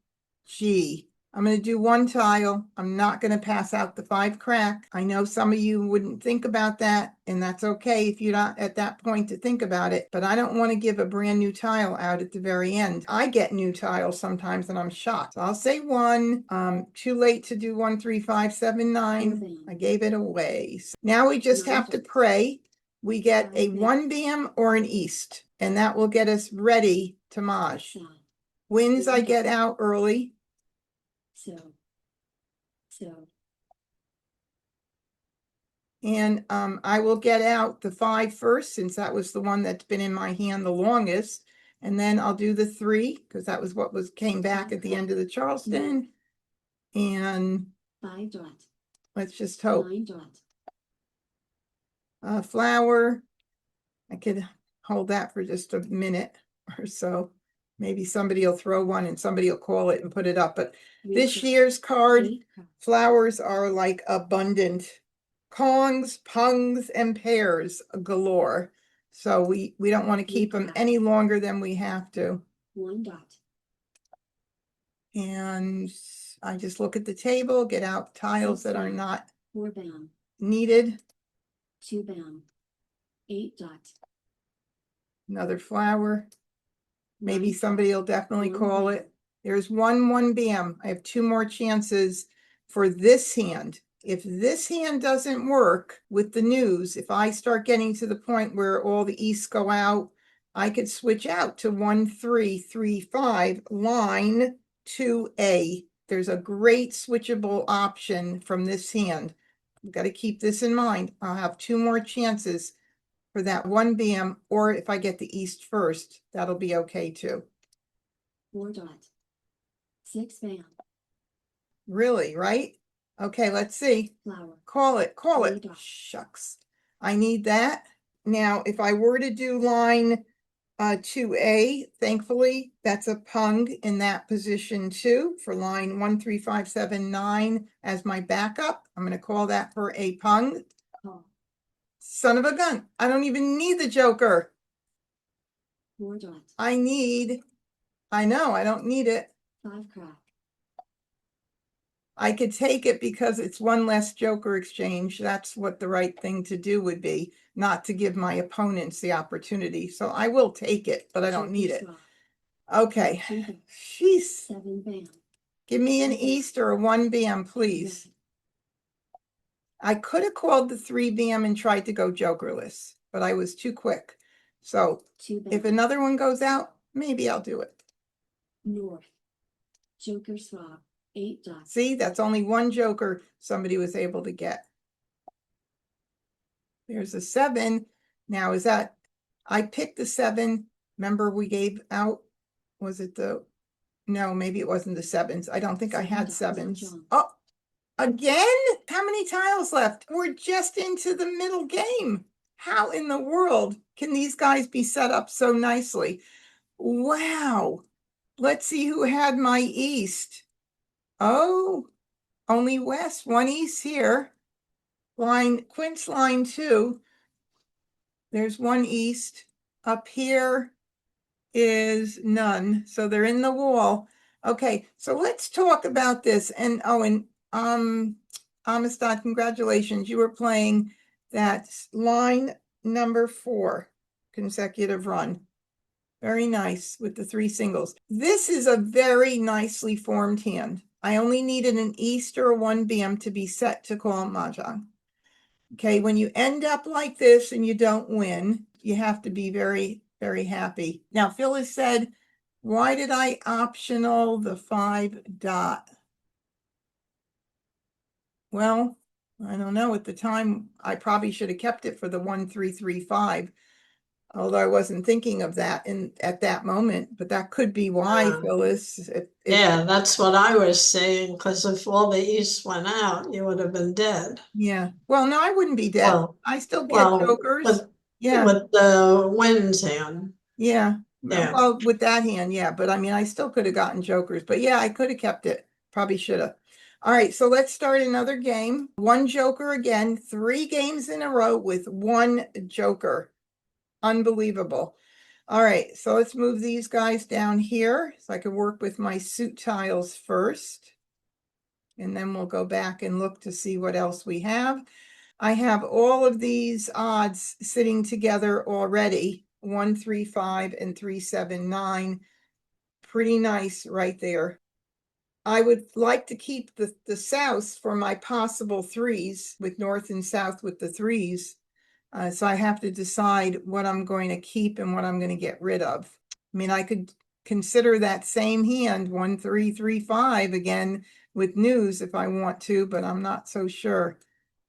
G. I'm going to do 1 tile. I'm not going to pass out the 5 crack. I know some of you wouldn't think about that, and that's okay if you're not at that point to think about it, but I don't want to give a brand new tile out at the very end. I get new tiles sometimes and I'm shocked. So I'll say 1. Too late to do 1, 3, 5, 7, 9. I gave it away. So now we just have to pray we get a 1 bam or an East, and that will get us ready to Maj. Wins I get out early. And I will get out the 5 first, since that was the one that's been in my hand the longest. And then I'll do the 3, because that was what came back at the end of the Charleston. And 5 dot. let's just hope. 9 dot. Flower. I could hold that for just a minute or so. Maybe somebody will throw one and somebody will call it and put it up. But this year's card, flowers are like abundant. Kongs, pungs, and pairs galore. So we don't want to keep them any longer than we have to. 1 dot. And I just look at the table, get out tiles that are not 4 bam. needed. 2 bam. 8 dot. Another flower. Maybe 9 somebody will definitely 1 call bam. it. There's 1 bam. I have 2 more chances for this hand. If this hand doesn't work with the news, if I start getting to the point where all the Easts go out, I could switch out to 1, 3, 3, 5, line 2A. There's a great switchable option from this hand. You've got to keep this in mind. I'll have 2 more chances for that 1 bam, or if I get the East first, that'll be okay too. 4 dot. 6 bam. Really, right? Okay, let's see. Flower. Call it, call 3 it. dot. Shucks. I need that. Now, if I were to do line 2A, thankfully, that's a pung in that position too, for line 1, 3, 5, 7, 9 as my backup. I'm going to call that for a pung. Call. Son of a gun. I don't even need the joker. 4 dot. I know, I don't need it. 5 crack. I could take it because it's 1 less joker exchange. That's what the right thing to do would be, not to give my opponents the opportunity. So I will take it, but I don't need it. Okay. Jeez. 7 bam. Give me an East or a 1 bam, please. I could have called the 3 bam and tried to go jokerless, but I was too quick. So 2 bam. if another one goes out, maybe I'll do it. North. Joker swap. 8 dots. See, that's only 1 joker somebody was able to get. There's a 7. Now, is that, I picked the 7. Remember we gave out, was it no, maybe it wasn't the 7s. I don't think I had 7s. Oh, again? How many tiles left? We're just into the middle game. How in the world can these guys be set up so nicely? Wow. Let's see who had my East. Oh, only West, 1 East here. Quince line 2. There's 1 East. Up here is none. So they're in the wall. Okay, so let's talk about this. And Amistad, congratulations. You were playing that line number 4 consecutive run. Very nice with the 3 singles. This is a very nicely formed hand. I only needed an East or a 1 bam to be set to call Mahjong. Okay, when you end up like this and you don't win, you have to be very, very happy. Now, Phyllis said, why did I optional the 5 dot? Well, I don't know. At the time, I probably should have kept it for the 1, 3, 3, 5. Although I wasn't thinking of that at that moment, but that could be why, Phyllis. Yeah, that's what I was saying, because if all the East went out, you would have been dead. Yeah. Well, no, I wouldn't be dead. Well, I still get well, jokers. Yeah. with the winds hand. Yeah. Yeah. Well, with that hand, yeah. But I mean, I still could have gotten jokers. But yeah, I could have kept it. Probably should have. All right. So let's start another game. One joker again. 3 games in a row with 1 joker. Unbelievable. All right. So let's move these guys down here so I can work with my suit tiles first. And then we'll go back and look to see what else we have. I have all of these odds sitting together already. 1, 3, 5, and 3, 7, 9. Pretty nice right there. I would like to keep the south for my possible 3s with north and south with the 3s. So I have to decide what I'm going to keep and what I'm going to get rid of. I mean, I could consider that same hand 1, 3, 3, 5 again with news if I want to, but I'm not so sure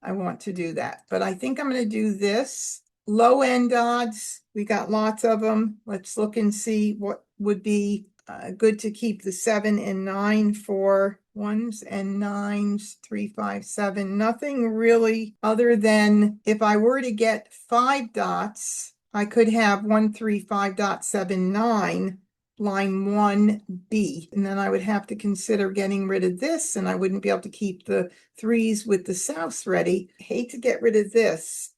I want to do that. But I think I'm going to do this. Low end odds, we got lots of them. Let's look and see what would be good to keep. The 7 and 9 for 1s and 9s, 3, 5, 7. Nothing really other than if I were to get 5 dots, I could have 1, 3, 5 dot 7, 9, line 1B. And then I would have to consider getting rid of this, and I wouldn't be able to keep the 3s with the souths ready. Hate to get rid of this,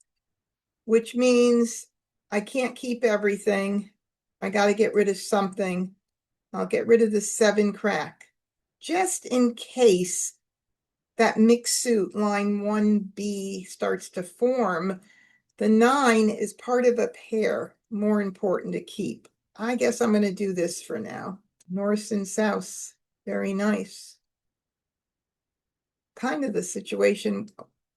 which means I can't keep everything. I got to get rid of something. I'll get rid of the 7 crack, just in case that mixed suit line 1B starts to form. The 9 is part of a pair, more important to keep. I guess I'm going to do this for now. North and south, very nice. Kind of the situation.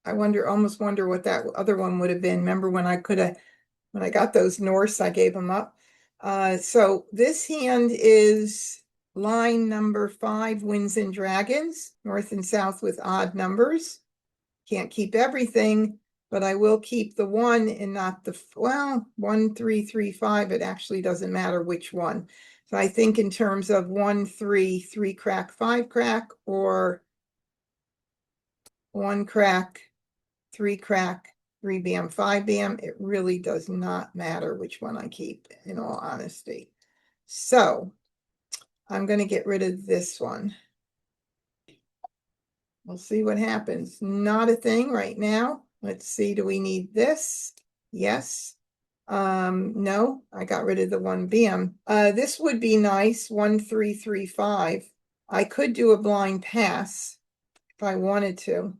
I almost wonder what that other one would have been. Remember when I got those Norths, I gave them up. So this hand is line number 5, Winds and Dragons, north and south with odd numbers. Can't keep everything, but I will keep the 1 and not the, 1, 3, 3, 5. It actually doesn't matter which one. So I think in terms of 1, 3, 3 crack, 5 crack, or 1 crack, 3 crack, 3 bam, 5 bam, it really does not matter which one I keep, in all honesty. So I'm going to get rid of this one. We'll see what happens. Not a thing right now. Let's see, do we need this? Yes. No, I got rid of the 1 bam. This would be nice, 1, 3, 3, 5. I could do a blind pass if I wanted to.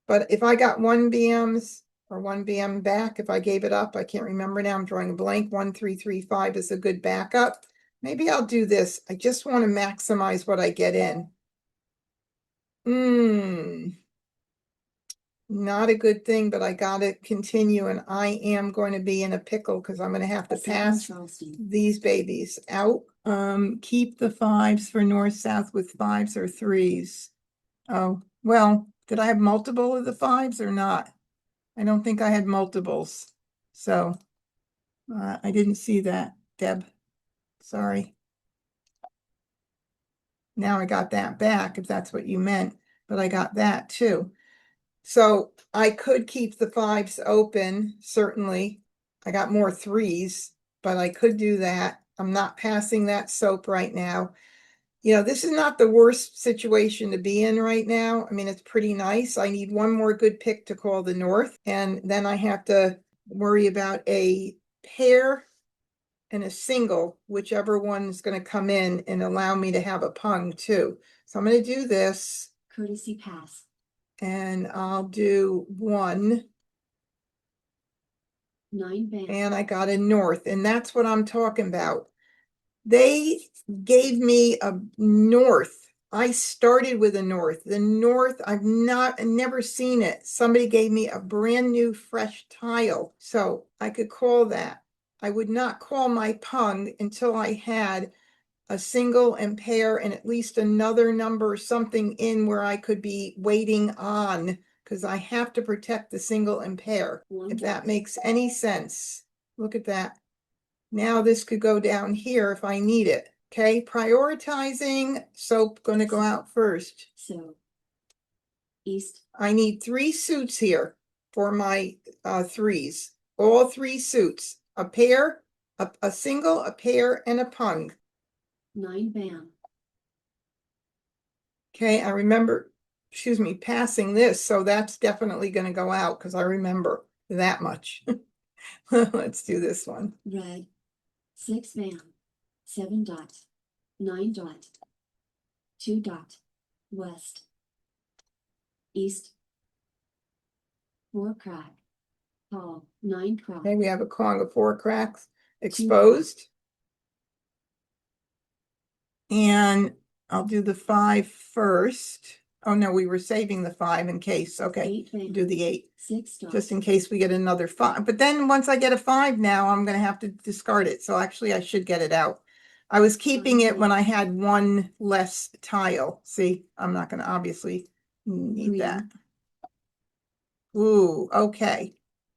But if I got 1 bams or 1 bam back, if I gave it up, I can't remember now. I'm drawing a blank. 1, 3, 3, 5 is a good backup. Maybe I'll do this. I just want to maximize what I get in. Not a good thing, but I gotta continue, and I am going to be in a pickle because I'm gonna have to pass Charleston. these babies out. Keep the 5s for north, south with 5s or 3s. Oh, well, did I have multiple of the 5s or not? I don't think I had multiples. So I didn't see that, Deb. Sorry. Now I got that back, if that's what you meant, but I got that too. So I could keep the 5s open, certainly. I got more 3s, but I could do that. I'm not passing that soap right now. You know, this is not the worst situation to be in right now. I mean, it's pretty nice. I need one more good pick to call the north, and then I have to worry about a pair and a single, whichever one's going to come in and allow me to have a pung too. So I'm going to do this, Courtesy pass. and I'll do 1. 9 bam. And I got a north, and that's what I'm talking about. They gave me a north. I started with a north. The north, I've never seen it. Somebody gave me a brand new fresh tile, so I could call that. I would not call my pung until I had a single and pair and at least another number or something in where I could be waiting on, because I have to protect the single and pair, if that makes any sense. Look at that. Now this could go down here if I need it. Okay, prioritizing, soap gonna go out first. So. East, I need 3 suits here for my threes. All 3 suits. A pair, a single, a pair, and a pung. 9 bam. Okay, I remember, excuse me, passing this, so that's definitely gonna go out because I remember that much. Let's do this one. Red. 6 bam. 7 dot. 9 dot. 2 dot. West. East. 4 crack. Call. 9 crack. Okay, we have a Kong of 4 cracks exposed. And I'll do the 5 first. Oh no, we were saving the 5 in case. Okay, 8 bam. do the 8. 6 dot. Just in case we get another 5. But then once I get a 5 now, I'm going to have to discard it. So actually I should get it out. I was keeping it when I had 1 less tile. See, I'm not going to obviously need Green. that. Ooh, okay.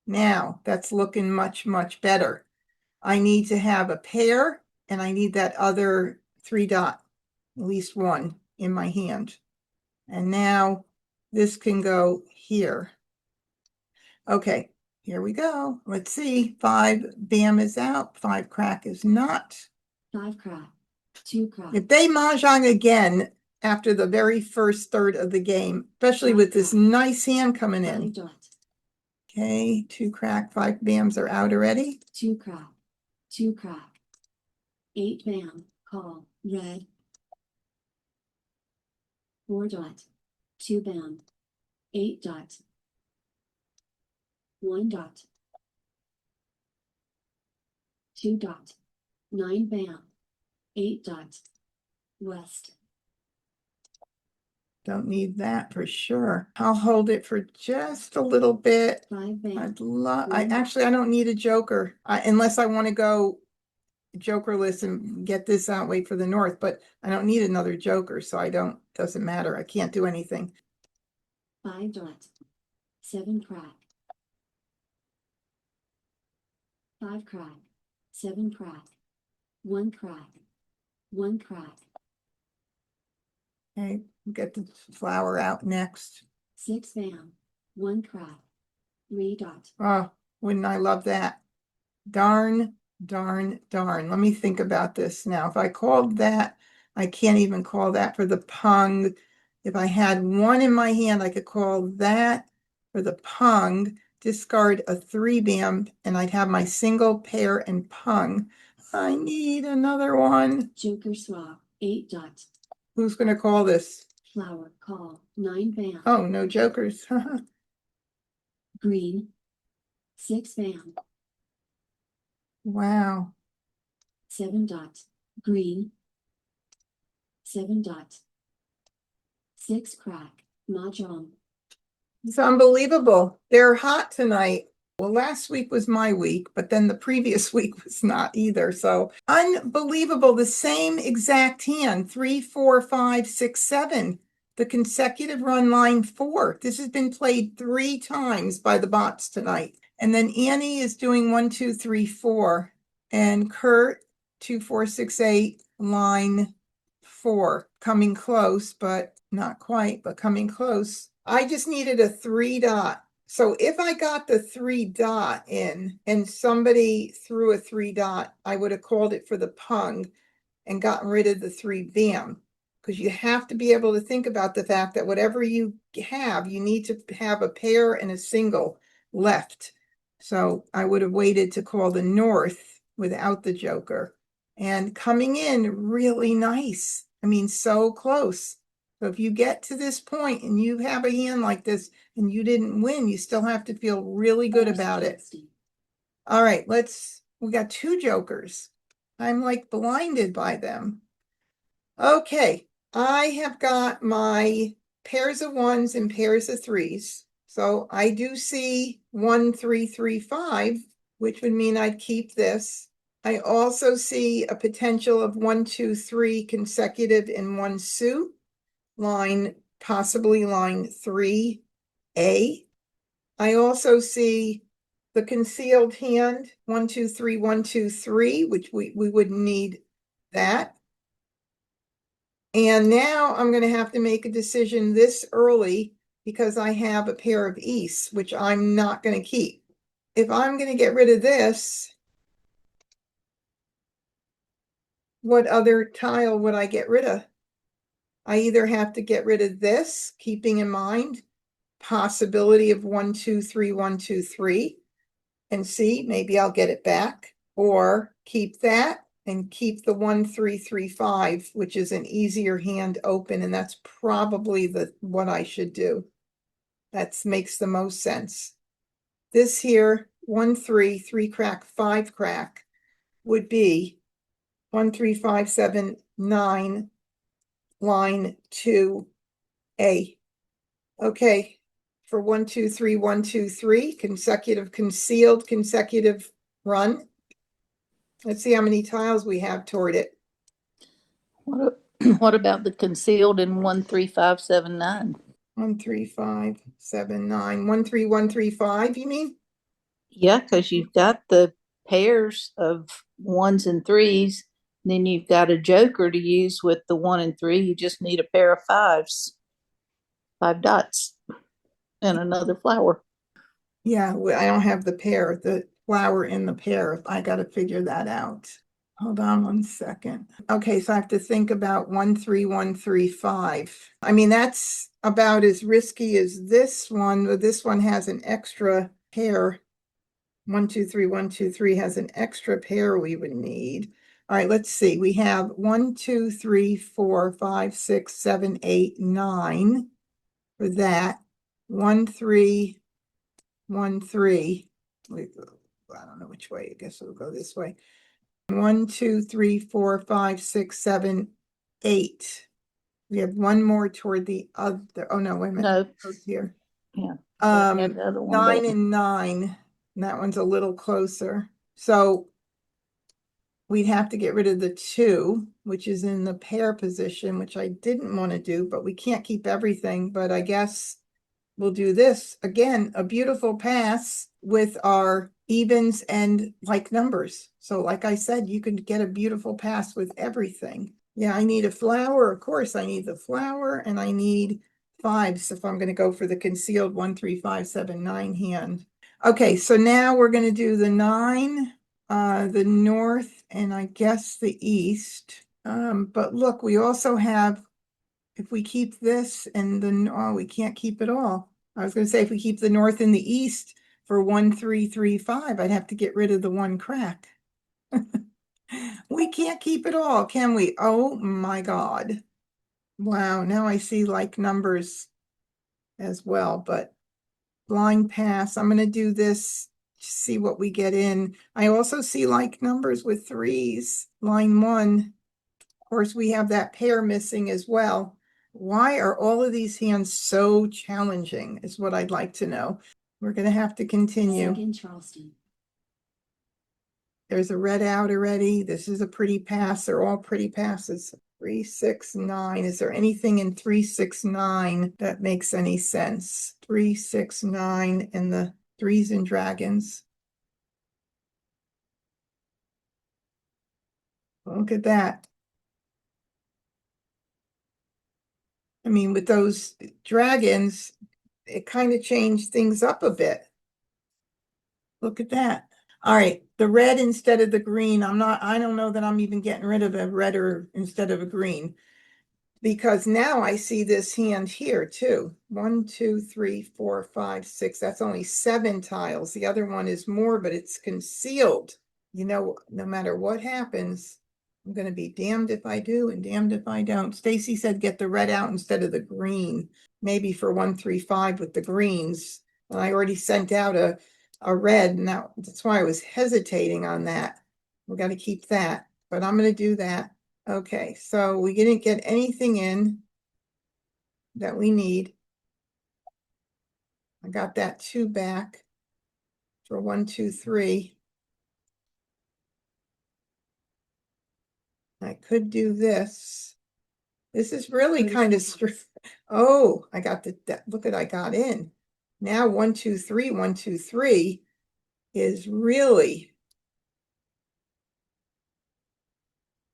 Now that's looking much, much better. I need to have a pair and I need that other 3 dot, at least 1 in my hand. And now this can go here. Okay, here we go. Let's see. 5 bam is out. 5 crack is not. 5 crack. 2 crack. If they mahjong again after the very first third of the game, especially with this nice hand coming 5 in. dot. Okay, 2 crack, 5 bams are out already. 2 crack. 2 crack. 8 bam. Call. Red. 4 dot. 2 bam. 8 dot. 1 dot. 2 dot. 9 bam. 8 dot. West. Don't need that for sure. I'll hold it for just a little bit. 5 bam. I don't need a joker unless I want to go jokerless and get this out, wait for the north, but I don't need another joker, so doesn't matter. I can't do anything. 5 dot. 7 crack. 5 crack. 7 crack. 1 crack. 1 crack. Okay, get the flower out next. 6 bam. 1 crack. 3 dot. Oh, wouldn't I love that? Darn, darn, darn. Let me think about this now. If I called that, I can't even call that for the pung. If I had 1 in my hand, I could call that for the pung, discard a 3 bam, and I'd have my single, pair, and pung. I need another one. Joker swap. 8 dot. Who's going to call this? Flower. Call. 9 bam. Oh, no jokers. Green. 6 bam. Wow. 7 dot. Green. 7 dot. 6 crack. Mah Jongg. It's unbelievable. They're hot tonight. Well, last week was my week, but then the previous week was not either. So unbelievable. The same exact hand, 3, 4, 5, 6, 7. The consecutive run line 4. This has been played 3 times by the bots tonight. And then Annie is doing 1, 2, 3, 4. And Kurt, 2, 4, 6, 8, line 4. Coming close, but not quite, but coming close. I just needed a 3 dot. So if I got the 3 dot in and somebody threw a 3 dot, I would have called it for the pung and gotten rid of the 3 bam. Because you have to be able to think about the fact that whatever you have, you need to have a pair and a single left. So I would have waited to call the north without the joker. And coming in really nice. I mean, so close. So if you get to this point and you have a hand like this and you didn't win, you still have to feel really good about it. All right, we got 2 jokers. I'm like blinded by them. Okay, I have got my pairs of 1s and pairs of 3s. So I do see 1, 3, 3, 5, which would mean I'd keep this. I also see a potential of 1, 2, 3 consecutive in 1 suit. Possibly line 3A. I also see the concealed hand, 1, 2, 3, 1, 2, 3, which we wouldn't need that. And now I'm gonna have to make a decision this early because I have a pair of East, which I'm not gonna keep. If I'm gonna get rid of this, what other tile would I get rid of? I either have to get rid of this, keeping in mind possibility of 1, 2, 3, 1, 2, 3, and see, maybe I'll get it back, or keep that and keep the 1, 3, 3, 5, which is an easier hand open, and that's probably what I should do. That makes the most sense. This here, 1, 3, 3 crack, 5 crack would be 1, 3, 5, 7, 9, line 2A. Okay, for 1, 2, 3, 1, 2, 3, consecutive concealed, consecutive run. Let's see how many tiles we have toward it. What about the concealed in 1, 3, 5, 7, 9? 1, 3, 5, 7, 9. 1, 3, 1, 3, 5, you mean? Yeah, because you've got the pairs of 1s and 3s. Then you've got a joker to use with the 1 and 3. You just need a pair of 5s, 5 dots, and another flower. Yeah, I don't have the pair, the flower in the pair. I got to figure that out. Hold on 1 second. Okay, so I have to think about 1, 3, 1, 3, 5. I mean, that's about as risky as this one, but this one has an extra pair. 1, 2, 3, 1, 2, 3 has an extra pair we would need. All right, let's see. We have 1, 2, 3, 4, 5, 6, 7, 8, 9 for that. 1, 3, 1, 3. I don't know which way. I guess we'll go this way. 1, 2, 3, 4, 5, 6, 7, 8. We have one more toward the other. Oh no, wait a minute. No, Goes here. yeah. Add the other one 9 back. and 9. And that one's a little closer. So we'd have to get rid of the 2, which is in the pair position, which I didn't want to do, but we can't keep everything. But I guess we'll do this. Again, a beautiful pass with our evens and like numbers. So like I said, you can get a beautiful pass with everything. Yeah, I need a flower. Of course, I need the flower, and I need 5s if I'm going to go for the concealed 1, 3, 5, 7, 9 hand. Okay, so now we're going to do the 9, the north, and I guess the east. But look, we also have, if we keep this and then, oh, we can't keep it all. I was going to say if we keep the north and the east for 1, 3, 3, 5, I'd have to get rid of the 1 crack. We can't keep it all, can we? Oh my God. Wow, now I see like numbers as well, but blind pass. I'm going to do this, see what we get in. I also see like numbers with 3s, line 1. Of course, we have that pair missing as well. Why are all of these hands so challenging is what I'd like to know. We're going to have to continue. Second Charleston. There's a red out already. This is a pretty pass. They're all pretty passes. 3, 6, 9. Is there anything in 3, 6, 9 that makes any sense? 3, 6, 9 and the 3s and dragons. Look at that. I mean, with those dragons, it kind of changed things up a bit. Look at that. All right, the red instead of the green. I don't know that I'm even getting rid of a red or instead of a green. Because now I see this hand here too. 1, 2, 3, 4, 5, 6. That's only 7 tiles. The other one is more, but it's concealed. You know, no matter what happens, I'm going to be damned if I do and damned if I don't. Stacy said get the red out instead of the green. Maybe for 1, 3, 5 with the greens. And I already sent out a red, and that's why I was hesitating on that. We got to keep that, but I'm going to do that. Okay, so we didn't get anything in that we need. I got that 2 back for 1, 2, 3. I could do this. This is really kind of oh, I got that. Look at I got in. Now 1, 2, 3, 1, 2, 3. is really,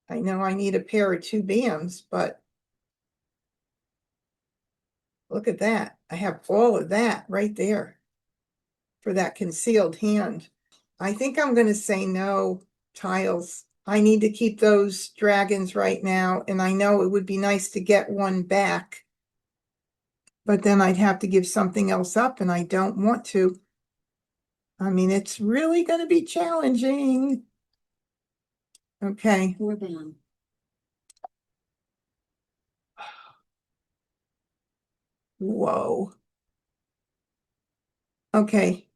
I know I need a pair of 2 BAMs, but look at that. I have all of that right there for that concealed hand. I think I'm going to say no, tiles. I need to keep those dragons right now, and I know it would be nice to get one back, but then I'd have to give something else up, and I don't want to. I mean, it's really going to be challenging. Okay. 4 BAM. Whoa. Okay.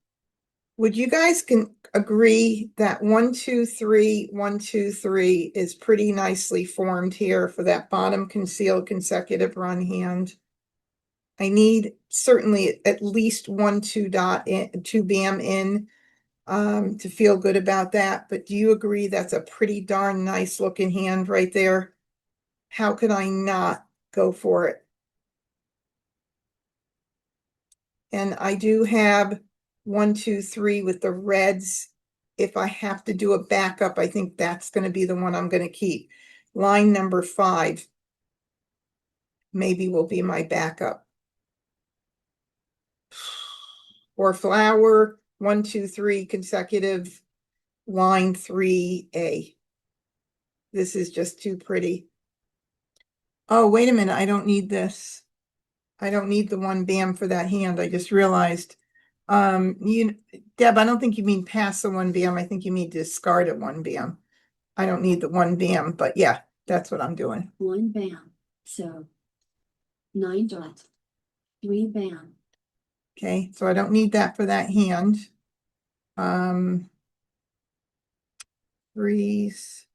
Would you guys can agree that 1, 2, 3, 1, 2, 3 is pretty nicely formed here for that bottom concealed consecutive run hand? I need certainly at least 1, 2 dot in, 2 BAM in to feel good about that. But do you agree that's a pretty darn nice looking hand right there? How could I not go for it? And I do have 1, 2, 3 with the reds. If I have to do a backup, I think that's going to be the one I'm going to keep. Line number 5 maybe will be my backup. Or flower, 1, 2, 3 consecutive, line 3A. This is just too pretty. Oh, wait a minute. I don't need this. I don't need the 1 BAM for that hand. I just realized. Deb, I don't think you mean pass the 1 BAM. I think you mean discard at 1 BAM. I don't need the 1 BAM, but yeah, that's what I'm doing. 1 BAM. So 9 dot. 3 BAM. Okay, so I don't need that for that hand. Threes,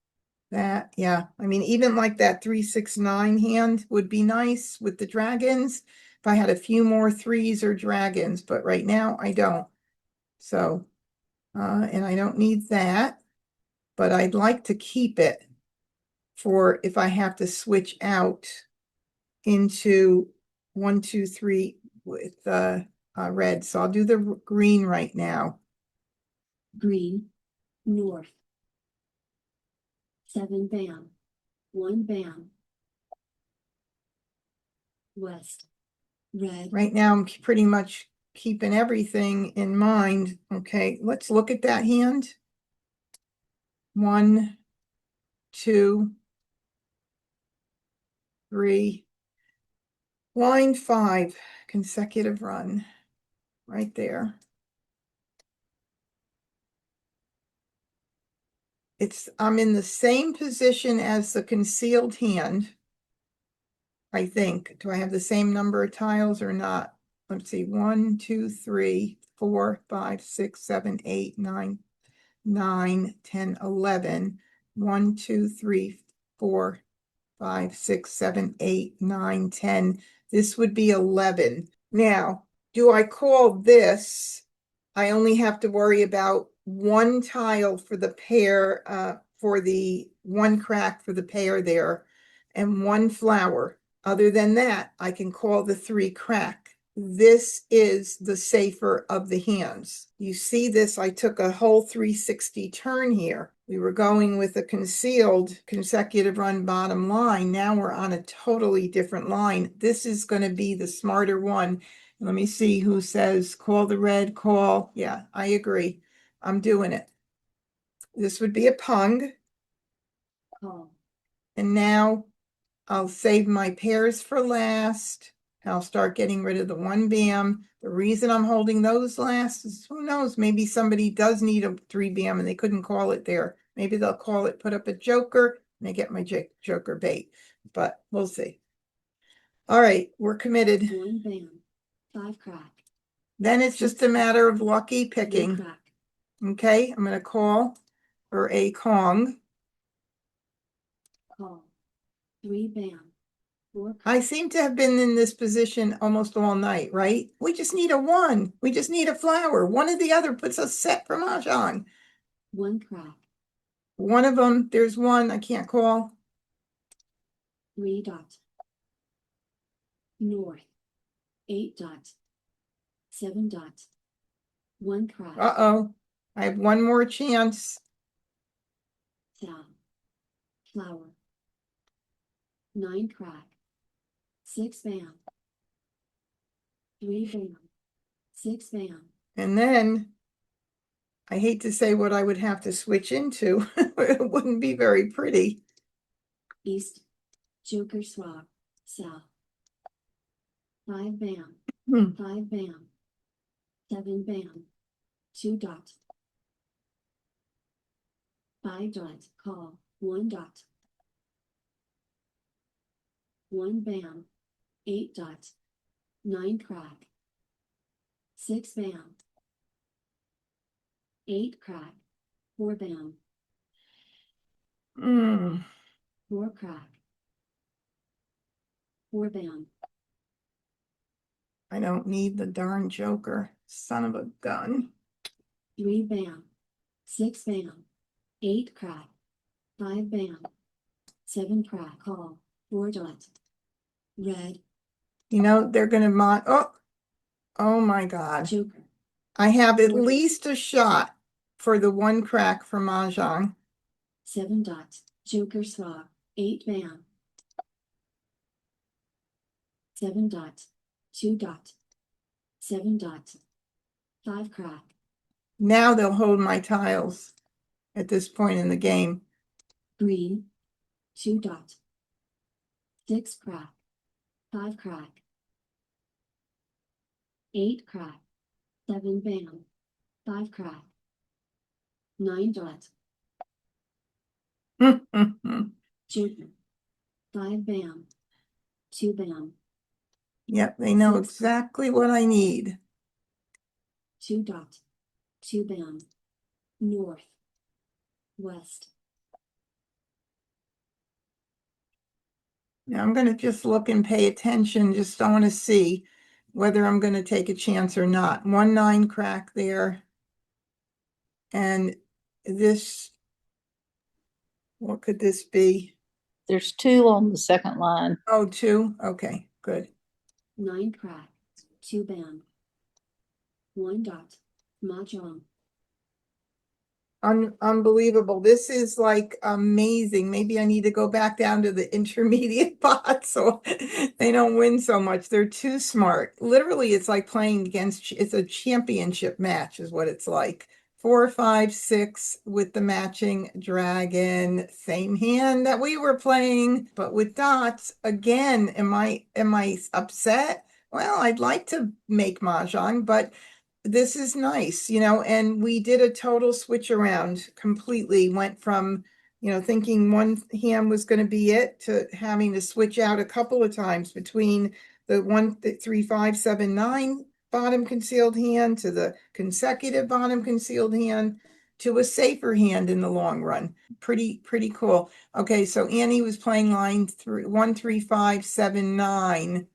that, yeah. I mean, even like that 3, 6, 9 hand would be nice with the dragons. If I had a few more 3s or dragons, but right now I don't. So, and I don't need that, but I'd like to keep it for if I have to switch out into 1, 2, 3 with red. So I'll do the green right now. Green. North. 7 BAM. 1 BAM. West. Red. Right now, I'm pretty much keeping everything in mind. Okay, let's look at that hand. 1, 2, 3. Line 5, consecutive run, right there. I'm in the same position as the concealed hand. I think. Do I have the same number of tiles or not? Let's see. 1, 2, 3, 4, 5, 6, 7, 8, 9, 9, 10, 11. 1, 2, 3, 4, 5, 6, 7, 8, 9, 10. This would be 11. Now, do I call this? I only have to worry about 1 tile for the pair, for the 1 crack for the pair there, and 1 flower. Other than that, I can call the 3 crack. This is the safer of the hands. You see this, I took a whole 360 turn here. We were going with a concealed consecutive run bottom line. Now we're on a totally different line. This is going to be the smarter one. Let me see who says call the red, call. Yeah, I agree. I'm doing it. This would be a pung. Call. And now I'll save my pairs for last. I'll start getting rid of the 1 BAM. The reason I'm holding those last is who knows, maybe somebody does need a 3 BAM and they couldn't call it there. Maybe they'll call it, put up a joker, and they get my joker bait. But we'll see. All right, we're committed. 1 BAM. 5 crack. Then it's just a matter of lucky 3 picking. crack. Okay, I'm going to call for a Kong. Call. 3 BAM. 4 I seem to have been in this position almost all night, right? We just need a 1. We just need a flower. One or the other puts us set for Mah Jongg. 1 crack. One of them, there's 1 I can't call. 3 dot. North. 8 dot. 7 dot. 1 crack. Uh-oh. I have one more chance. South. Flower. 9 crack. 6 bam. 3 bam. 6 bam. And then I hate to say what I would have to switch into. It wouldn't be very pretty. East. Joker swap. South. 5 bam. Hmm. 5 bam. 7 bam. 2 dot. 5 dot. Call. 1 dot. 1 bam. 8 dot. 9 crack. 6 bam. 8 crack. 4 bam. Mm. 4 crack. 4 bam. I don't need the darn joker. Son of a gun. 3 bam. 6 bam. 8 crack. 5 bam. 7 crack. Call. 4 dot. Red. You know, they're gonna oh my God. Joker. I have at least a shot for the 1 crack for Mah Jongg. 7 dot. Joker swap. 8 bam. 7 dot. 2 dot. 7 dot. 5 crack. Now they'll hold my tiles at this point in the game. Green. 2 dot. 6 crack. 5 crack. 8 crack. 7 bam. 5 crack. 9 dot. Joker. 5 bam. 2 bam. Yep, they know 6 crack. exactly what I need. 2 dot. 2 bam. North. West. Now I'm gonna just look and pay attention, just I want to see whether I'm gonna take a chance or not. 1 9 crack there. And this, what could this be? There's 2 on the second line. Oh, 2? Okay, good. 9 crack. 2 bam. 1 dot. Mah Jongg. Unbelievable. This is like amazing. Maybe I need to go back down to the intermediate pot so they don't win so much. They're too smart. Literally, it's like playing against, it's a championship match is what it's like. 4, 5, 6 with the matching dragon. Same hand that we were playing, but with dots. Again, am I upset? Well, I'd like to make Mahjong, but this is nice, you know, and we did a total switch around completely, went from, you know, thinking one hand was going to be it to having to switch out a couple of times between the 1 3 5 7 9 bottom concealed hand to the consecutive bottom concealed hand to a safer hand in the long run. Pretty cool. Okay, so Annie was playing line 1 3 5 7 9.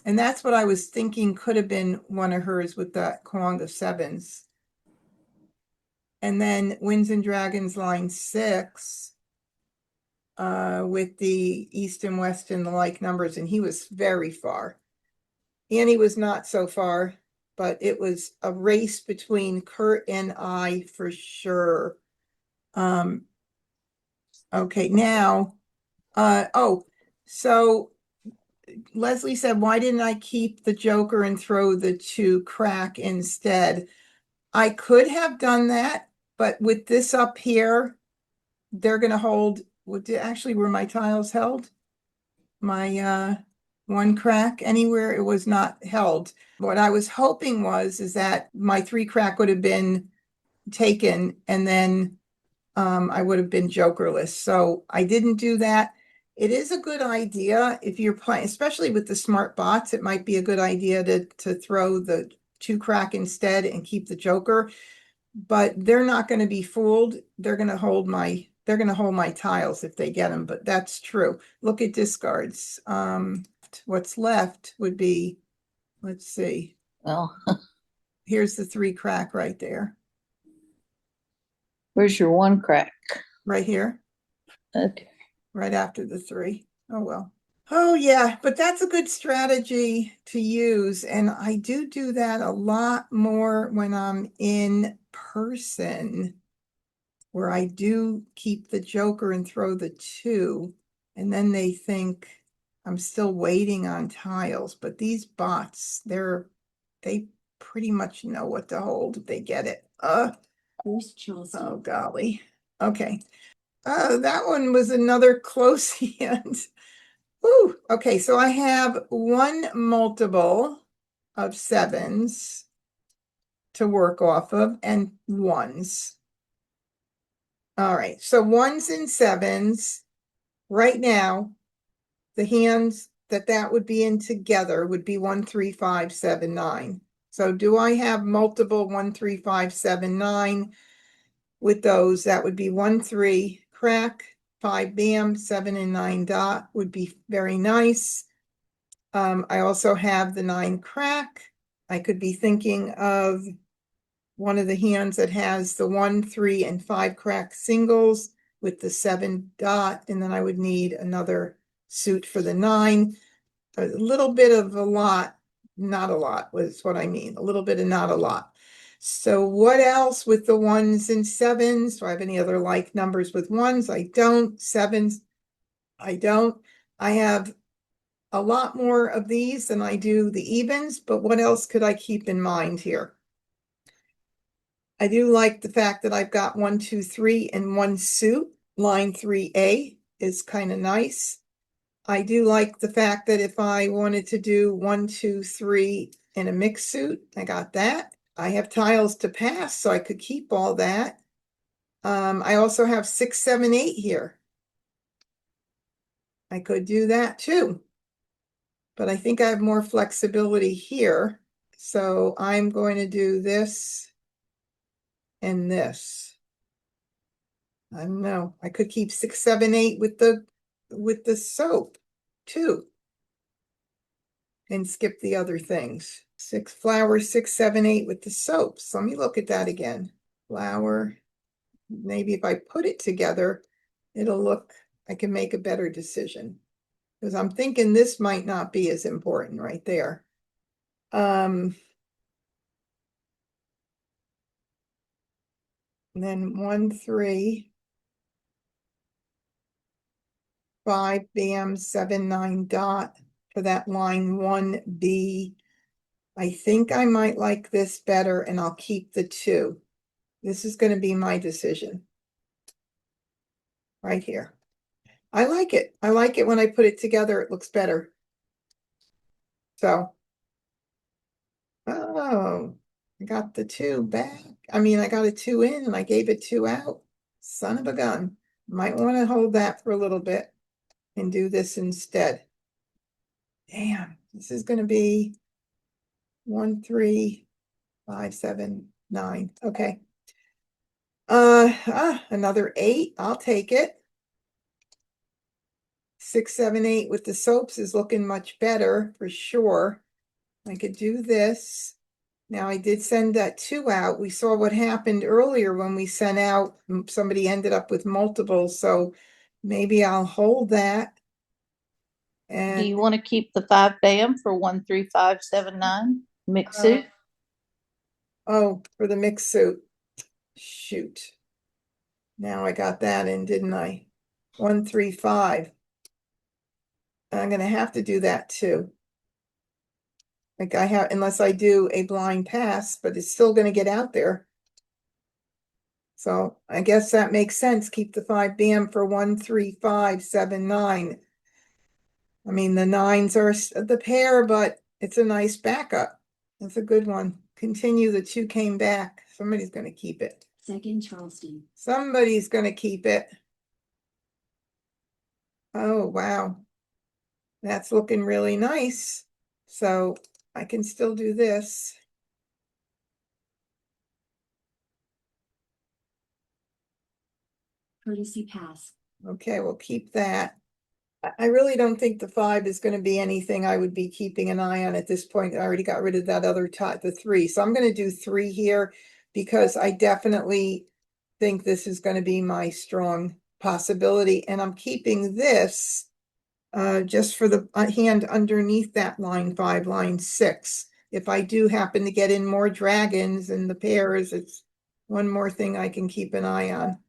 And that's what I was thinking could have been one of hers with that Kwong of 7s. And then Winds and Dragons line 6 with the East and West and the like numbers. And he was very far. Annie was not so far, but it was a race between Kurt and I for sure. Okay, now, so Leslie said, why didn't I keep the joker and throw the 2 crack instead? I could have done that, but with this up here, they're going to hold, actually were my tiles held? My 1 crack anywhere, it was not held. What I was hoping is that my 3 crack would have been taken and then I would have been jokerless. So I didn't do that. It is a good idea if you're playing, especially with the smart bots, it might be a good idea to throw the 2 crack instead and keep the joker. But they're not going to be fooled. They're going to hold my tiles if they get them, but that's true. Look at discards. What's left would be, let's see. Well, Here's the 3 crack right there. where's your 1 crack? Right here. Okay. Right after the 3. Oh, well. Oh, yeah, but that's a good strategy to use. And I do that a lot more when I'm in person, where I do keep the joker and throw the two. And then they think I'm still waiting on tiles. But these bots, they pretty much know what to hold if they get it. First Charleston. Oh, golly. Okay. That one was another close hand. Ooh, okay, so I have one multiple of sevens to work off of and ones. All right, so ones and sevens. Right now, the hands that would be in together would be 1, 3, 5, 7, 9. So do I have multiple 1, 3, 5, 7, 9 with those? That would be 1, 3, crack, 5, bam, 7 and 9 dot would be very nice. I also have the 9 crack. I could be thinking of one of the hands that has the 1, 3, and 5 crack singles with the 7 dot, and then I would need another suit for the 9. A little bit of a lot, not a lot was what I mean. A little bit of not a lot. So what else with the ones and sevens? Do I have any other like numbers with ones? I don't. Sevens, I don't. I have a lot more of these than I do the evens, but what else could I keep in mind here? I do like the fact that I've got 1, 2, 3 and one suit. Line 3A is kind of nice. I do like the fact that if I wanted to do 1, 2, 3 in a mixed suit, I got that. I have tiles to pass, so I could keep all that. I also have 6, 7, 8 here. I could do that too. But I think I have more flexibility here. So I'm going to do this and this. I don't know. I could keep 6, 7, 8 with the soap too. And skip the other things. 6 flowers, 6, 7, 8 with the soaps. Let me look at that again. Flower. Maybe if I put it together, it'll look, I can make a better decision. Because I'm thinking this might not be as important right there. And then 1, 3, 5, bam, 7, 9 dot for that line 1B. I think I might like this better and I'll keep the 2. This is going to be my decision. Right here. I like it. I like it when I put it together, it looks better. So, oh, I got the 2 back. I mean, I got a 2 in and I gave it 2 out. Son of a gun. Might want to hold that for a little bit and do this instead. Damn, this is going to be 1, 3, 5, 7, 9. Okay. Another 8. I'll take it. 6, 7, 8 with the soaps is looking much better for sure. I could do this. Now I did send that 2 out. We saw what happened earlier when we sent out, somebody ended up with multiples, so maybe I'll hold that. Do And you want to keep the 5 bam for 1, 3, 5, 7, 9 mix suit? oh, for the mixed suit. Shoot. Now I got that in, didn't I? 1, 3, 5. I'm gonna have to do that too. Like I have, unless I do a blind pass, but it's still gonna get out there. So I guess that makes sense. Keep the 5 bam for 1, 3, 5, 7, 9. I mean, the 9s are the pair, but it's a nice backup. That's a good one. Continue, the 2 came back. Somebody's gonna keep it. Second Charleston. Somebody's gonna keep it. Oh, wow. That's looking really nice. So I can still do this. Courtesy pass. Okay, we'll keep that. I really don't think the 5 is going to be anything I would be keeping an eye on at this point. I already got rid of that other the 3. So I'm going to do 3 here because I definitely think this is going to be my strong possibility. And I'm keeping this just for the hand underneath that line 5, line 6. If I do happen to get in more dragons and the pairs, it's one more thing I can keep an eye on.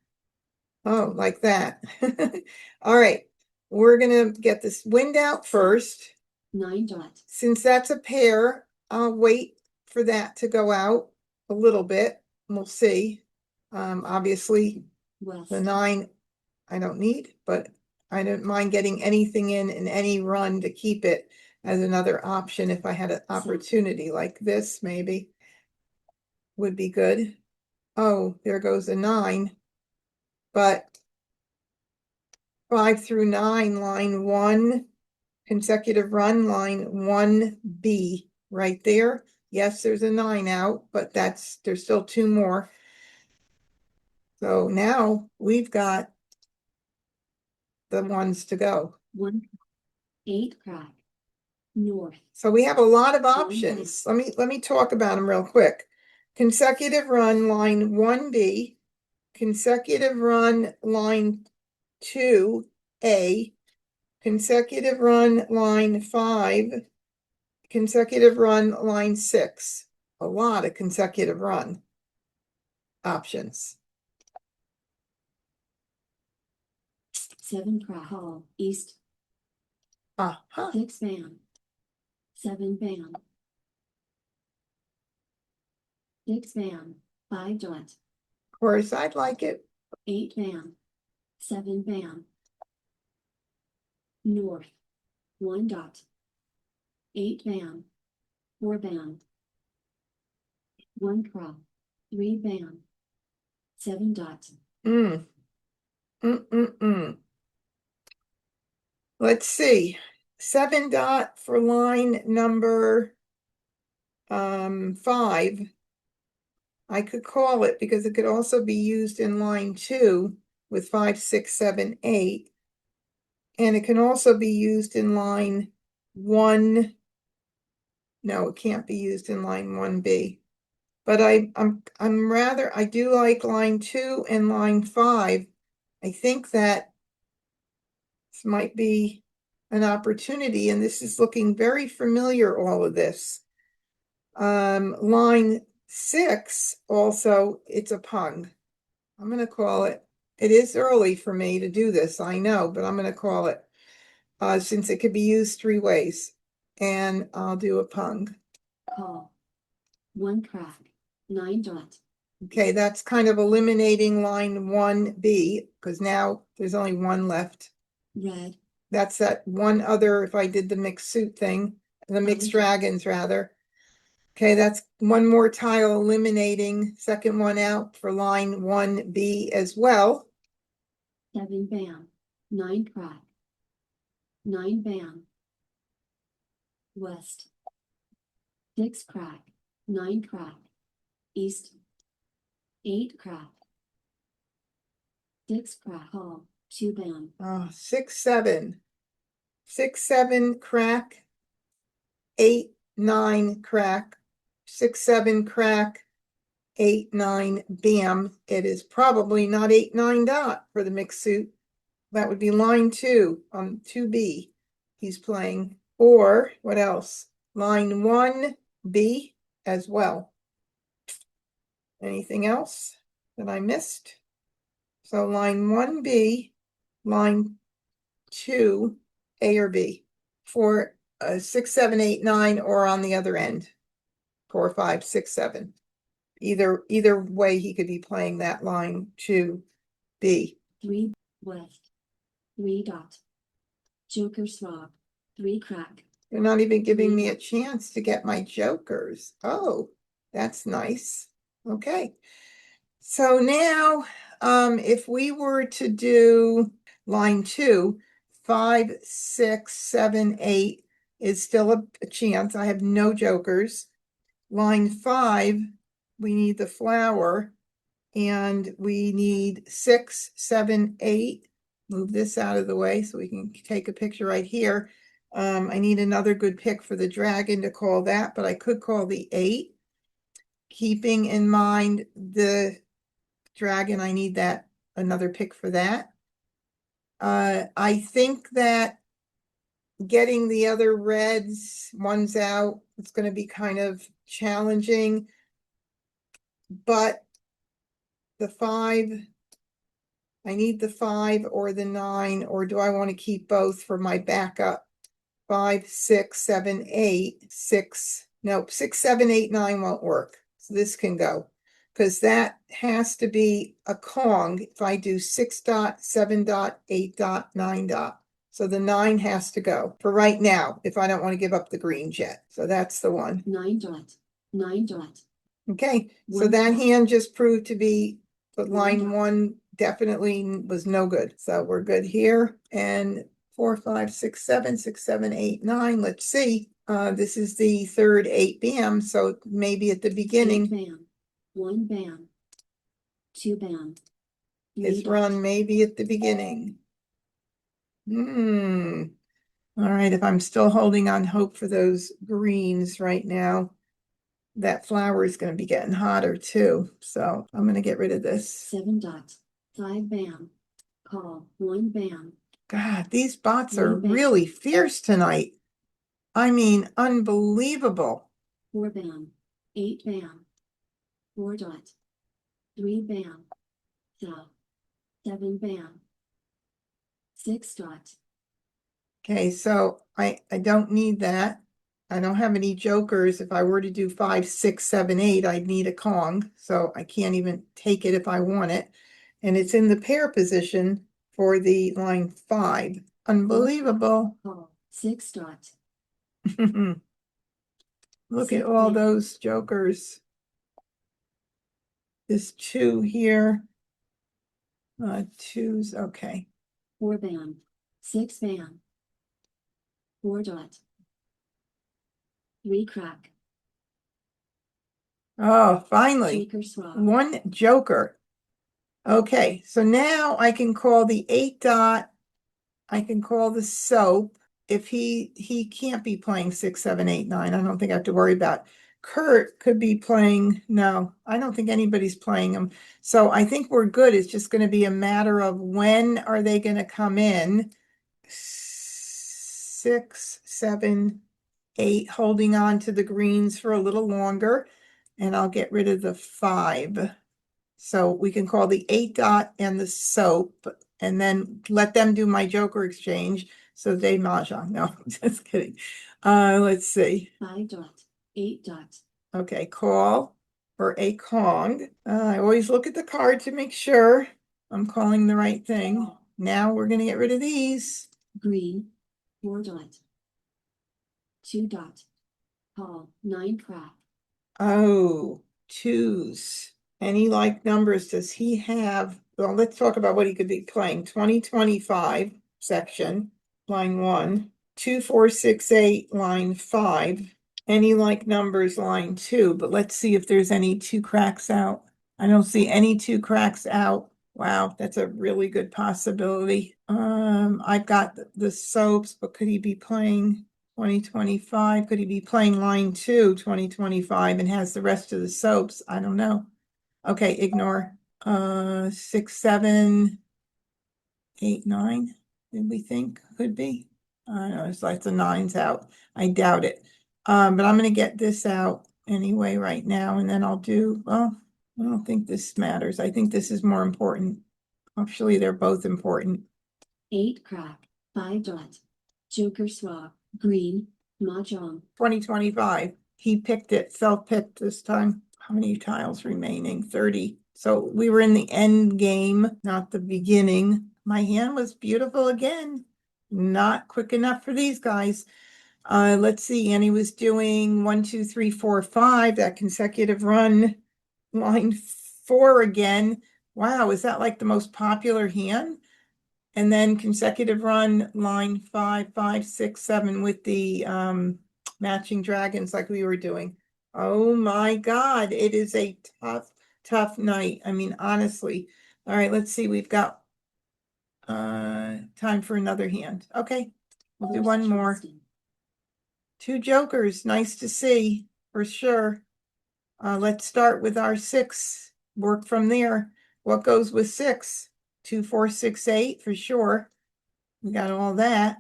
Oh, like that. All right, we're gonna get this wind out first. 9 dot. Since that's a pair, I'll wait for that to go out a little bit. We'll see. Obviously, West. the 9 I don't need, but I don't mind getting anything in any run to keep it as another option if I had an opportunity like this, maybe would be good. Oh, there goes a 9. But 5 through 9, line 1, consecutive run, line 1B, right there. Yes, there's a 9 out, but there's still 2 more. So now we've got the ones to go. 1. 8 crack. North. So we have a lot of options. Let me talk about them real quick. Consecutive run, line 1B, consecutive run, line 2A, consecutive run, line 5, consecutive run, line 6. A lot of consecutive run options. 7 crack. Call. East. Uh-huh. 6 bam. 7 bam. 6 bam. 5 dot. Of course, I'd like it. 8 bam. 7 bam. North. 1 dot. 8 bam. 4 bam. 1 crop. 3 bam. 7 dot. Let's see. 7 dot for line number 5. I could call it because it could also be used in line 2 with 5, 6, 7, 8. And it can also be used in line 1. No, it can't be used in line 1B. But I do like line 2 and line 5. I think that this might be an opportunity, and this is looking very familiar, all of this. Line 6 also, it's a pung. I'm going to call it. It is early for me to do this, I know, but I'm going to call it since it could be used 3 ways. And I'll do a pung. Call. 1 crack. 9 dot. Okay, that's kind of eliminating line 1B because now there's only 1 left. Red. That's that one other, if I did the mixed suit thing, the mixed dragons rather. Okay, that's 1 more tile eliminating, second one out for line 1B as well. 7 bam. 9 crack. 9 bam. West. 6 crack. 9 crack. East. 8 crack. 6 crack. Call. 2 bam. 6, 7. 6, 7 crack. 8, 9 crack. 6, 7 crack. 8, 9 bam. It is probably not 8, 9 dot for the mixed suit. That would be line 2 on 2B he's playing. Or what else? Line 1B as well. Anything else that I missed? So line 1B, line 2, A or B for 6, 7, 8, 9, or on the other end, 4, 5, 6, 7. Either way, he could be playing that line 2B. 3 west. 3 dot. Joker swap. 3 crack. They're not even giving me a chance to get my jokers. Oh, that's nice. Okay. So now, if we were to do line 2, 5, 6, 7, 8 is still a chance. I have no jokers. Line 5, we need the flower, and we need 6, 7, 8. Move this out of the way so we can take a picture right here. I need another good pick for the dragon to call that, but I could call the 8. Keeping in mind the dragon, I need that another pick for that. I think that getting the other reds ones out, it's gonna be kind of challenging. But the 5, I need the 5 or the 9, or do I want to keep both for my backup? 5, 6, 7, 8, 6, nope, 6, 7, 8, 9 won't work. So this can go. Because that has to be a Kong if I do 6 dot, 7 dot, 8 dot, 9 dot. So the 9 has to go for right now if I don't want to give up the greens yet. So that's the one. 9 dot, 9 dot, Okay, so One that dot. hand just proved to be, but One line dot. 1 definitely was no good. So we're good here. And 4, 5, 6, 7, 6, 7, 8, 9. Let's see. This is the third 8 bam. So maybe at the 8 beginning, bam, 1 bam, 2 bam, 3 this dot, run maybe at the beginning. All right, if I'm still holding on hope for those greens right now, that flower is going to be getting hotter too. So I'm going to get rid of this. 7 dot, 5 bam, call, 1 bam, God, these bots are One bam. really fierce tonight. I mean, unbelievable. 4 bam, 8 bam, 4 dot, 3 bam, south, 7 bam, 6 dot, Okay, so I don't need that. I don't have any jokers. If I were to do 5, 6, 7, 8, I'd need a Kong. So I can't even take it if I want it. And it's in the pair position for the line 5. Unbelievable. call, 6 dot, Look Six at all bam. those jokers. This 2 here. 2s, okay. 4 bam, 6 bam, 4 dot, 3 crack, Oh, finally. joker swap, 1 joker. Okay, so now I can call the 8 dot. I can call the soap. If he can't be playing 6, 7, 8, 9. I don't think I have to worry about. Kurt could be playing. No, I don't think anybody's playing him. So I think we're good. It's just going to be a matter of when are they going to come in. 6, 7, 8, holding on to the greens for a little longer. And I'll get rid of the 5. So we can call the 8 dot and the soap and then let them do my joker exchange. So they mahjong. No, just kidding. Let's see. 5 dot, 8 dot, Okay, call for a Kong. I always look at the card to make sure I'm calling the right thing. Now we're going to get rid of these. green, 4 dot, 2 dot, call, 9 crack, Oh, 2s. Any like numbers does he have? Well, let's talk about what he could be playing. 2025 section, line 1, 2, 4, 6, 8, line 5. Any like numbers, line 2, but let's see if there's any 2 cracks out. I don't see any 2 cracks out. Wow, that's a really good possibility. I've got the soaps, but could he be playing 2025? Could he be playing line 2, 2025, and has the rest of the soaps? I don't know. Okay, ignore. 6, 7, 8, 9. Did we think could be? I don't know, it's like the 9's out. I doubt it. But I'm gonna get this out anyway right now, and then I'll do, well, I don't think this matters. I think this is more important. Actually, they're both important. 8 crack, 5 dot, joker swap, green, Mah Jongg, 2025. He picked it, self-picked this time. How many tiles remaining? 30. So we were in the end game, not the beginning. My hand was beautiful again. Not quick enough for these guys. Let's see. And he was doing 1, 2, 3, 4, 5, that consecutive run. Line 4 again. Wow, is that like the most popular hand? And then consecutive run, line 5, 5, 6, 7 with the matching dragons like we were doing. Oh my God, it is a tough night. I mean, honestly. All right, let's see. We've got time for another hand. Okay, we'll do verse one more. Charleston, 2 jokers, nice to see for sure. Let's start with our 6. Work from there. What goes with 6? 2, 4, 6, 8 for sure. We got all that.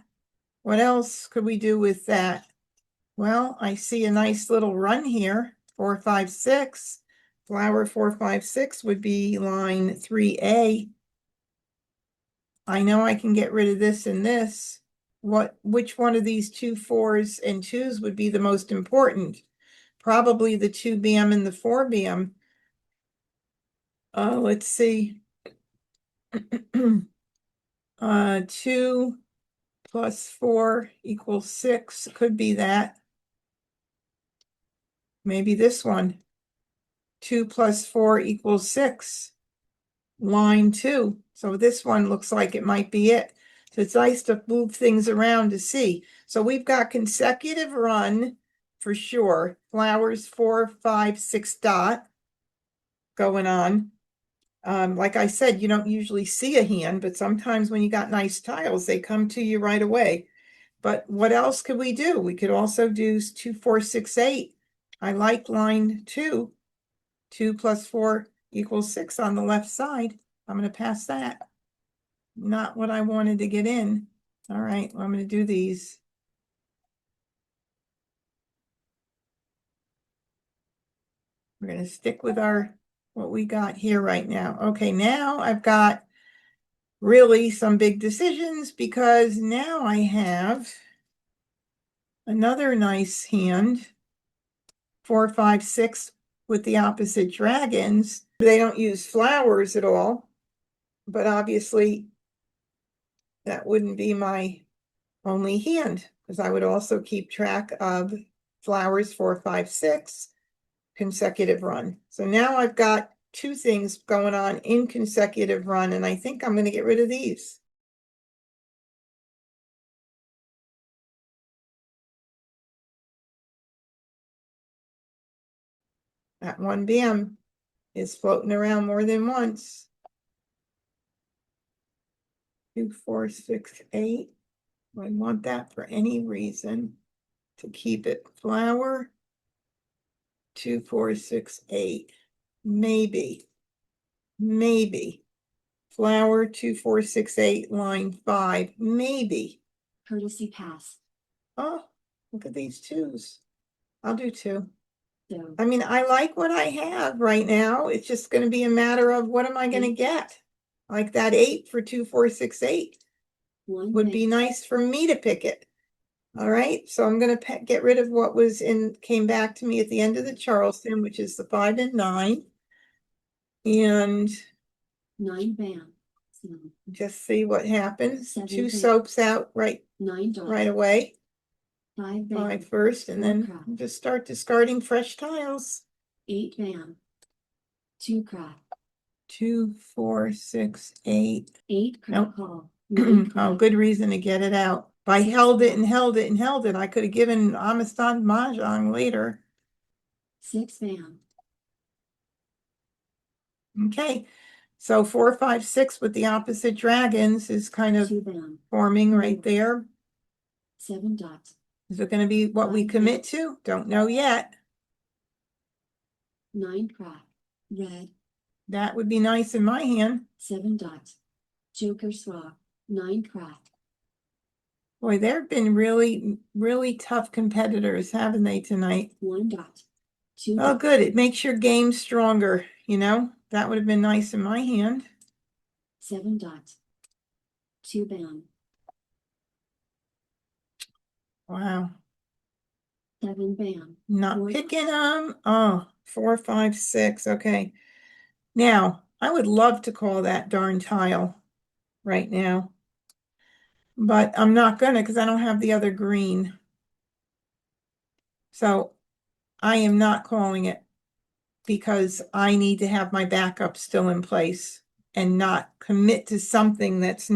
What else could we do with that? Well, I see a nice little run here, 4, 5, 6. Flower 4, 5, 6 would be line 3A. I know I can get rid of this and this. Which one of these 2 4s and 2s would be the most important? Probably the 2BM and the 4BM. Let's see. 2 plus 4 equals 6 could be that. Maybe this one. 2 plus 4 equals 6. Line 2. So this one looks like it might be it. So it's nice to move things around to see. So we've got consecutive run for sure. Flowers 4, 5, 6 dot going on. Like I said, you don't usually see a hand, but sometimes when you got nice tiles, they come to you right away. But what else could we do? We could also do 2, 4, 6, 8. I like line 2. 2 plus 4 equals 6 on the left side. I'm going to pass that. Not what I wanted to get in. All right, well, I'm going to do these. We're going to stick with what we got here right now. Okay, now I've got really some big decisions because now I have another nice hand, 4, 5, 6 with the opposite dragons. They don't use flowers at all, but obviously that wouldn't be my only hand because I would also keep track of flowers 4, 5, 6 consecutive run. So now I've got 2 things going on in consecutive run, and I think I'm going to get rid of these. That 1BM is floating around more than once. 2, 4, 6, 8. I want that for any reason to keep it. Flower 2, 4, 6, 8. Maybe flower 2, 4, 6, 8 line 5. Maybe. Courtesy pass. Oh, look at these 2s. I'll do 2. So I mean, I like what I have right now. It's just going to be a matter of what am I going to get? Like that 8 for 2, 4, 6, 8 one would be nice for me to pick it. All right, so I'm going to get rid of what came back to me at the end of the Charleston, which is the 5 and 9. And 9 bam. So just see what happens. 7 2 bam. soaps out 9 dot. right away. 5 bam. 5 first, and 4 then crop. just start discarding fresh tiles. 8 bam. 2 crop. 2, 4, 6, 8. 8 crop Nope. call. 9 Oh, crop. good reason to get it out. If I 6 held it bam. and held it and held it, I could have given Amistan Mah Jongg later. 6 bam. Okay, so 4, 5, 6 with the opposite dragons is kind of 2 bam. forming right there. 7 dot. Is it going to be what we 5 commit to? Don't know yet. 9 crop. Red. That would be nice in my hand. 7 dot. Joker swap. 9 crop. Boy, there have been really, really tough competitors, haven't they, tonight? 1 dot. 2 Oh, dot. good. It makes your game stronger, you know? That would have been nice in my hand. 7 dot. 2 bam. Wow. 7 bam. Not 4 picking them. Oh, 4, 5, 6. Okay. Now, I would love to call that darn tile right now. But I'm not gonna because I don't have the other green. So I am not calling it because I need to have my backup still in place and not commit to something that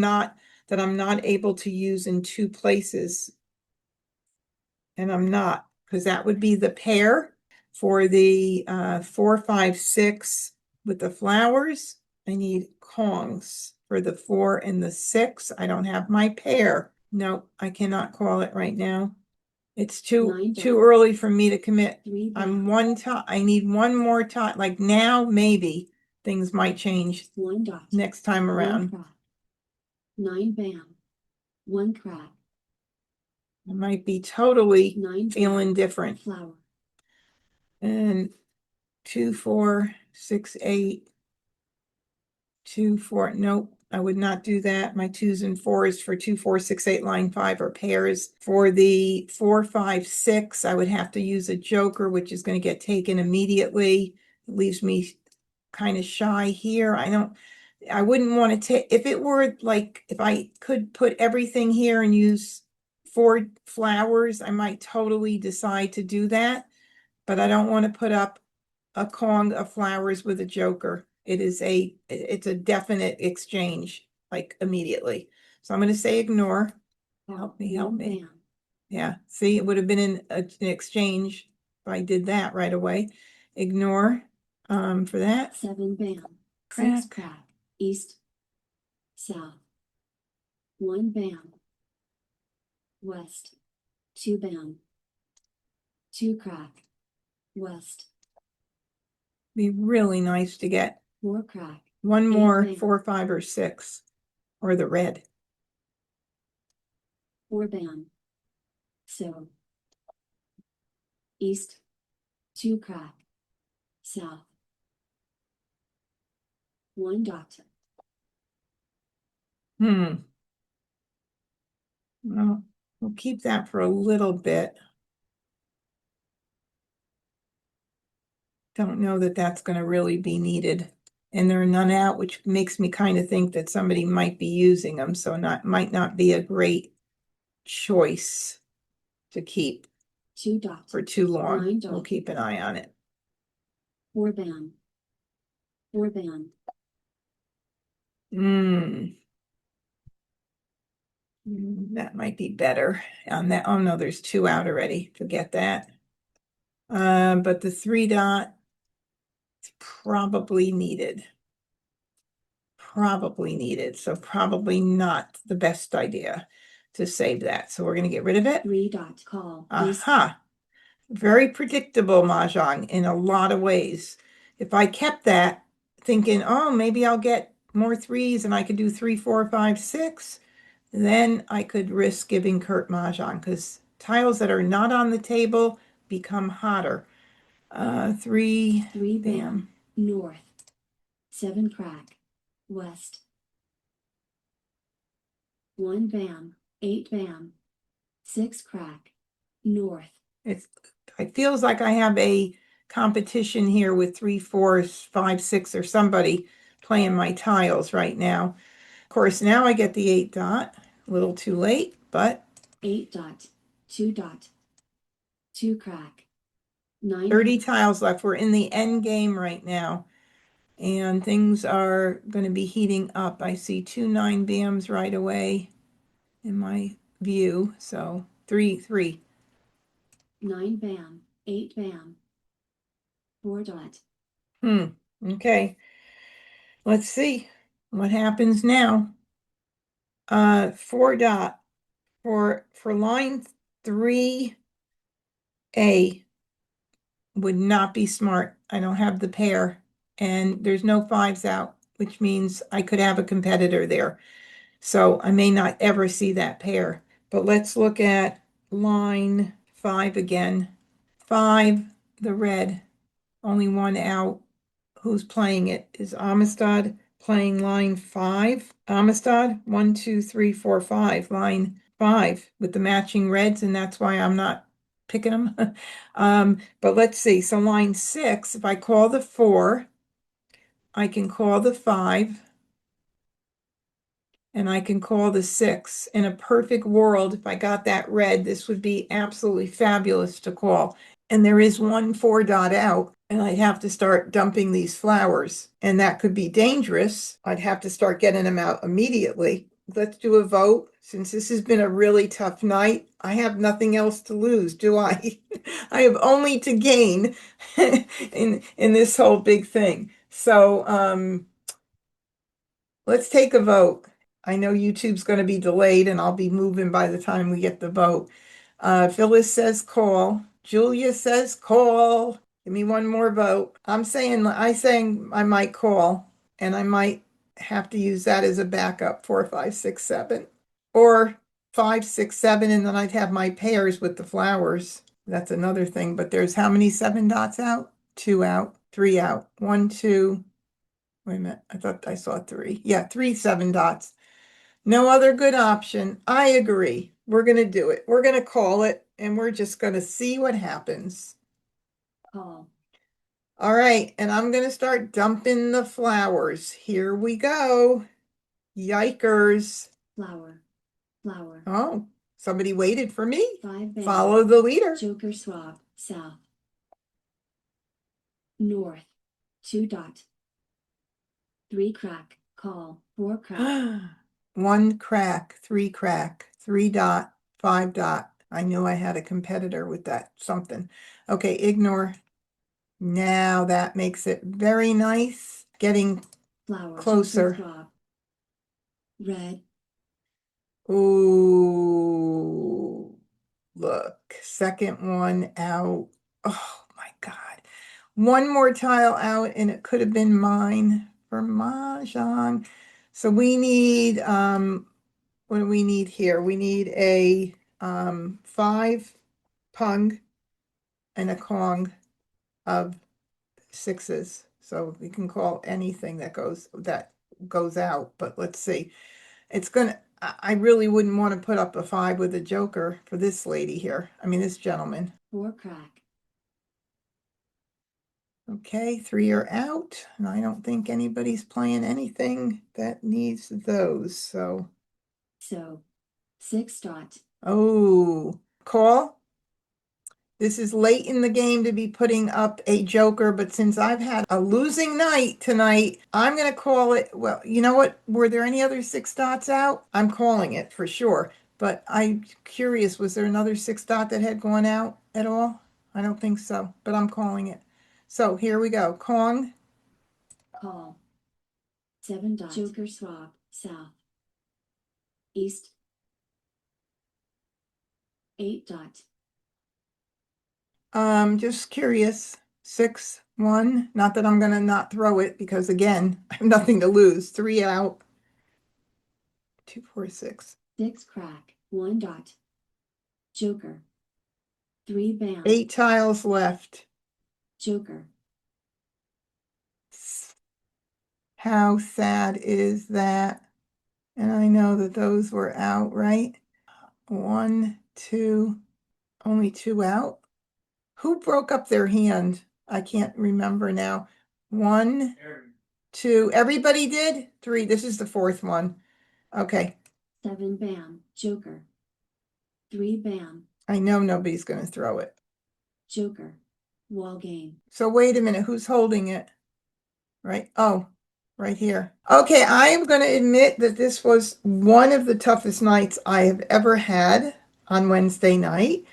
I'm not able to use in 2 places. And I'm not, because that would be the pair for the 4, 5, 6 with the flowers. I need Kongs for the 4 and the 6. I don't have my pair. No, I cannot call it right now. It's too early for me to commit. 3 I'm bam. one time. I need one more time. Like now, maybe things might change 1 dot. next time 1 around. crop. 9 bam. 1 crop. I might be totally 9 feeling different. flower, And 2, 4, 6, 8. 2, 4, nope, I would not do that. My 2s and 4s for 2, 4, 6, 8, line 5 are pairs. For the 4, 5, 6, I would have to use a joker, which is going to get taken immediately. It leaves me kind of shy here. I wouldn't want to take, if it were like, if I could put everything here and use 4 flowers, I might totally decide to do that. But I don't want to put up a Kong of flowers with a joker. It's a definite exchange, like immediately. So I'm going to say ignore. Help me, help 1 me. bam, Yeah, see, it would have been an exchange if I did that right away. Ignore, for that. 7 bam, 6 Crack. crack, east, south, 1 bam, west, 2 bam, 2 crack, west, Be really nice to get 4 crack, one more bam. 4, 5, or 6, or the red. 4 bam, so, east, 2 crack, south, 1 dot, Well, we'll keep that for a little bit. Don't know that that's going to really be needed. And there are none out, which makes me kind of think that somebody might be using them, so might not be a great choice to keep 2 dot, for too long. 9 We'll dot, keep an eye on it. 4 bam, 4 bam, That might be better on that. Oh no, there's 2 out already. Forget that. But the 3 dot is probably needed. So probably not the best idea to save that. So we're going to get rid of it. 3 dot, call, east, Aha. Very predictable, Mah Jongg, in a lot of ways. If I kept that thinking, oh, maybe I'll get more 3s and I could do 3, 4, 5, 6, then I could risk giving Kurt Mah Jongg, because tiles that are not on the table become hotter. 3, 3 bam, bam. north, 7 crack, west, 1 bam, 8 bam, 6 crack, north, It feels like I have a competition here with 3, 4, 5, 6, or somebody playing my tiles right now. Of course, now I get the 8 dot. A little too late, but 8 dot, 2 dot, 2 crack, 9 30 crack, tiles left. We're in the end game right now, and things are going to be heating up. I see 2 9 bams right away in my view. So 3, 3. 9 bam, 8 bam, 4 dot, Okay. Let's see what happens now. 4 dot for line 3A would not be smart. I don't have the pair, and there's no 5s out, which means I could have a competitor there. So I may not ever see that pair. But let's look at line 5 again. 5, the red, only 1 out. Who's playing it? Is Amistad playing line 5? Amistad, 1, 2, 3, 4, 5, line 5 with the matching reds, and that's why I'm not picking them. But let's see. So line 6, if I call the 4, I can call the 5, and I can call the 6. In a perfect world, if I got that red, this would be absolutely fabulous to call. And there is 1 4 dot out, and I'd have to start dumping these flowers, and that could be dangerous. I'd have to start getting them out immediately. Let's do a vote. Since this has been a really tough night, I have nothing else to lose, do I? I have only to gain in this whole big thing. So let's take a vote. I know YouTube's going to be delayed, and I'll be moving by the time we get the vote. Phyllis says call. Julia says call. Give me one more vote. I saying I might call, and I might have to use that as a backup, 4, 5, 6, 7. Or 5, 6, 7, and then I'd have my pairs with the flowers. That's another thing, but there's how many 7 dots out? 2 out, 3 out. 1, 2. Wait a minute, I thought I saw 3. Yeah, 3 7 dots. No other good option. I agree. We're gonna do it. We're gonna call it, and we're just gonna see what happens. Call. All right, and I'm gonna start dumping the flowers. Here we go. Yikers. Flower. Flower. Oh, somebody waited for me. 5 bam. Follow the leader. Joker swap. South. North. 2 dot. 3 crack. Call. 4 crack. 1 crack, 3 crack, 3 dot, 5 dot. I knew I had a competitor with that something. Okay, ignore. Now that makes it very nice. Getting Flower. closer. Joker swap. Red. Ooh, look, second one out. Oh my God. One more tile out and it could have been mine for Mah Jongg. So we need, what do we need here? We need a 5 pung and a kong of 6s. So we can call anything that goes out, but let's see. It's gonna, I really wouldn't want to put up a 5 with a joker for this lady here. I mean, this gentleman. 4 crack. Okay, 3 are out, and I don't think anybody's playing anything that needs those, so. So. 6 dot. Oh, call. This is late in the game to be putting up a joker, but since I've had a losing night tonight, I'm going to call it. Well, you know what? Were there any other 6 dots out? I'm calling it for sure. But I'm curious, was there another 6 dot that had gone out at all? I don't think so, but I'm calling it. So here we go. Kong. Call. 7 dot. Joker swap. South. East. 8 dot. Just curious. 6, 1. Not that I'm gonna not throw it because again, I have nothing to lose. 3 out. 2, 4, 6. 6 crack. 1 dot. Joker. 3 bam. 8 tiles left. Joker. How sad is that? And I know that those were out, right? 1, 2, only 2 out. Who broke up their hand? I can't remember now. 1, 2, everybody did? 3, this is the 4th one. Okay, 7 bam. Joker. 3 bam. I know nobody's gonna throw it. Joker. Wall game. So wait a minute, who's holding it? Right, oh, right here. Okay, I am gonna admit that this was one of the toughest nights I have ever had on Wednesday night.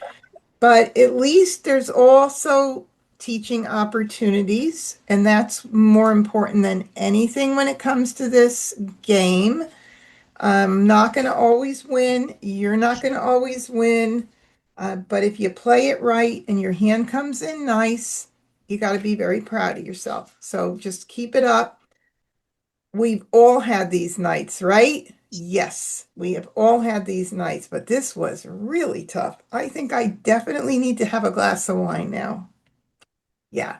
But at least there's also teaching opportunities, and that's more important than anything when it comes to this game. I'm not going to always win. You're not going to always win. But if you play it right and your hand comes in nice, you got to be very proud of yourself. So just keep it up. We've all had these nights, right? Yes, we have all had these nights, but this was really tough. I think I definitely need to have a glass of wine now. Yeah.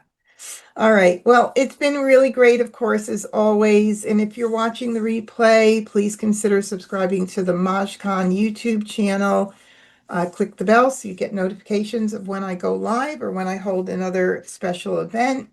All right. Well, it's been really great, of course, as always. And if you're watching the replay, please consider subscribing to the MahjCon YouTube channel. Click the bell so you get notifications of when I go live or when I hold another special event.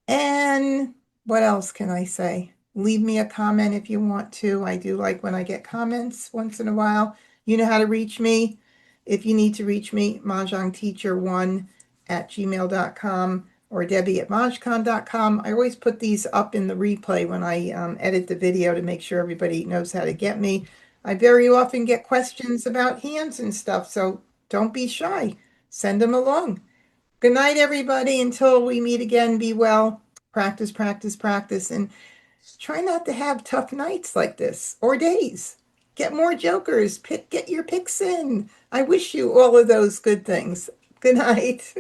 And what else can I say? Leave me a comment if you want to. I do like when I get comments once in a while. You know how to reach me. If you need to reach me, mahjongteacher1@gmail.com or debbie@mahjcon.com. I always put these up in the replay when I edit the video to make sure everybody knows how to get me. I very often get questions about hands and stuff, so don't be shy. Send them along. Good night, everybody. Until we meet again, be well. Practice, practice, practice, and try not to have tough nights like this or days. Get more jokers. Get your picks in. I wish you all of those good things. Good night.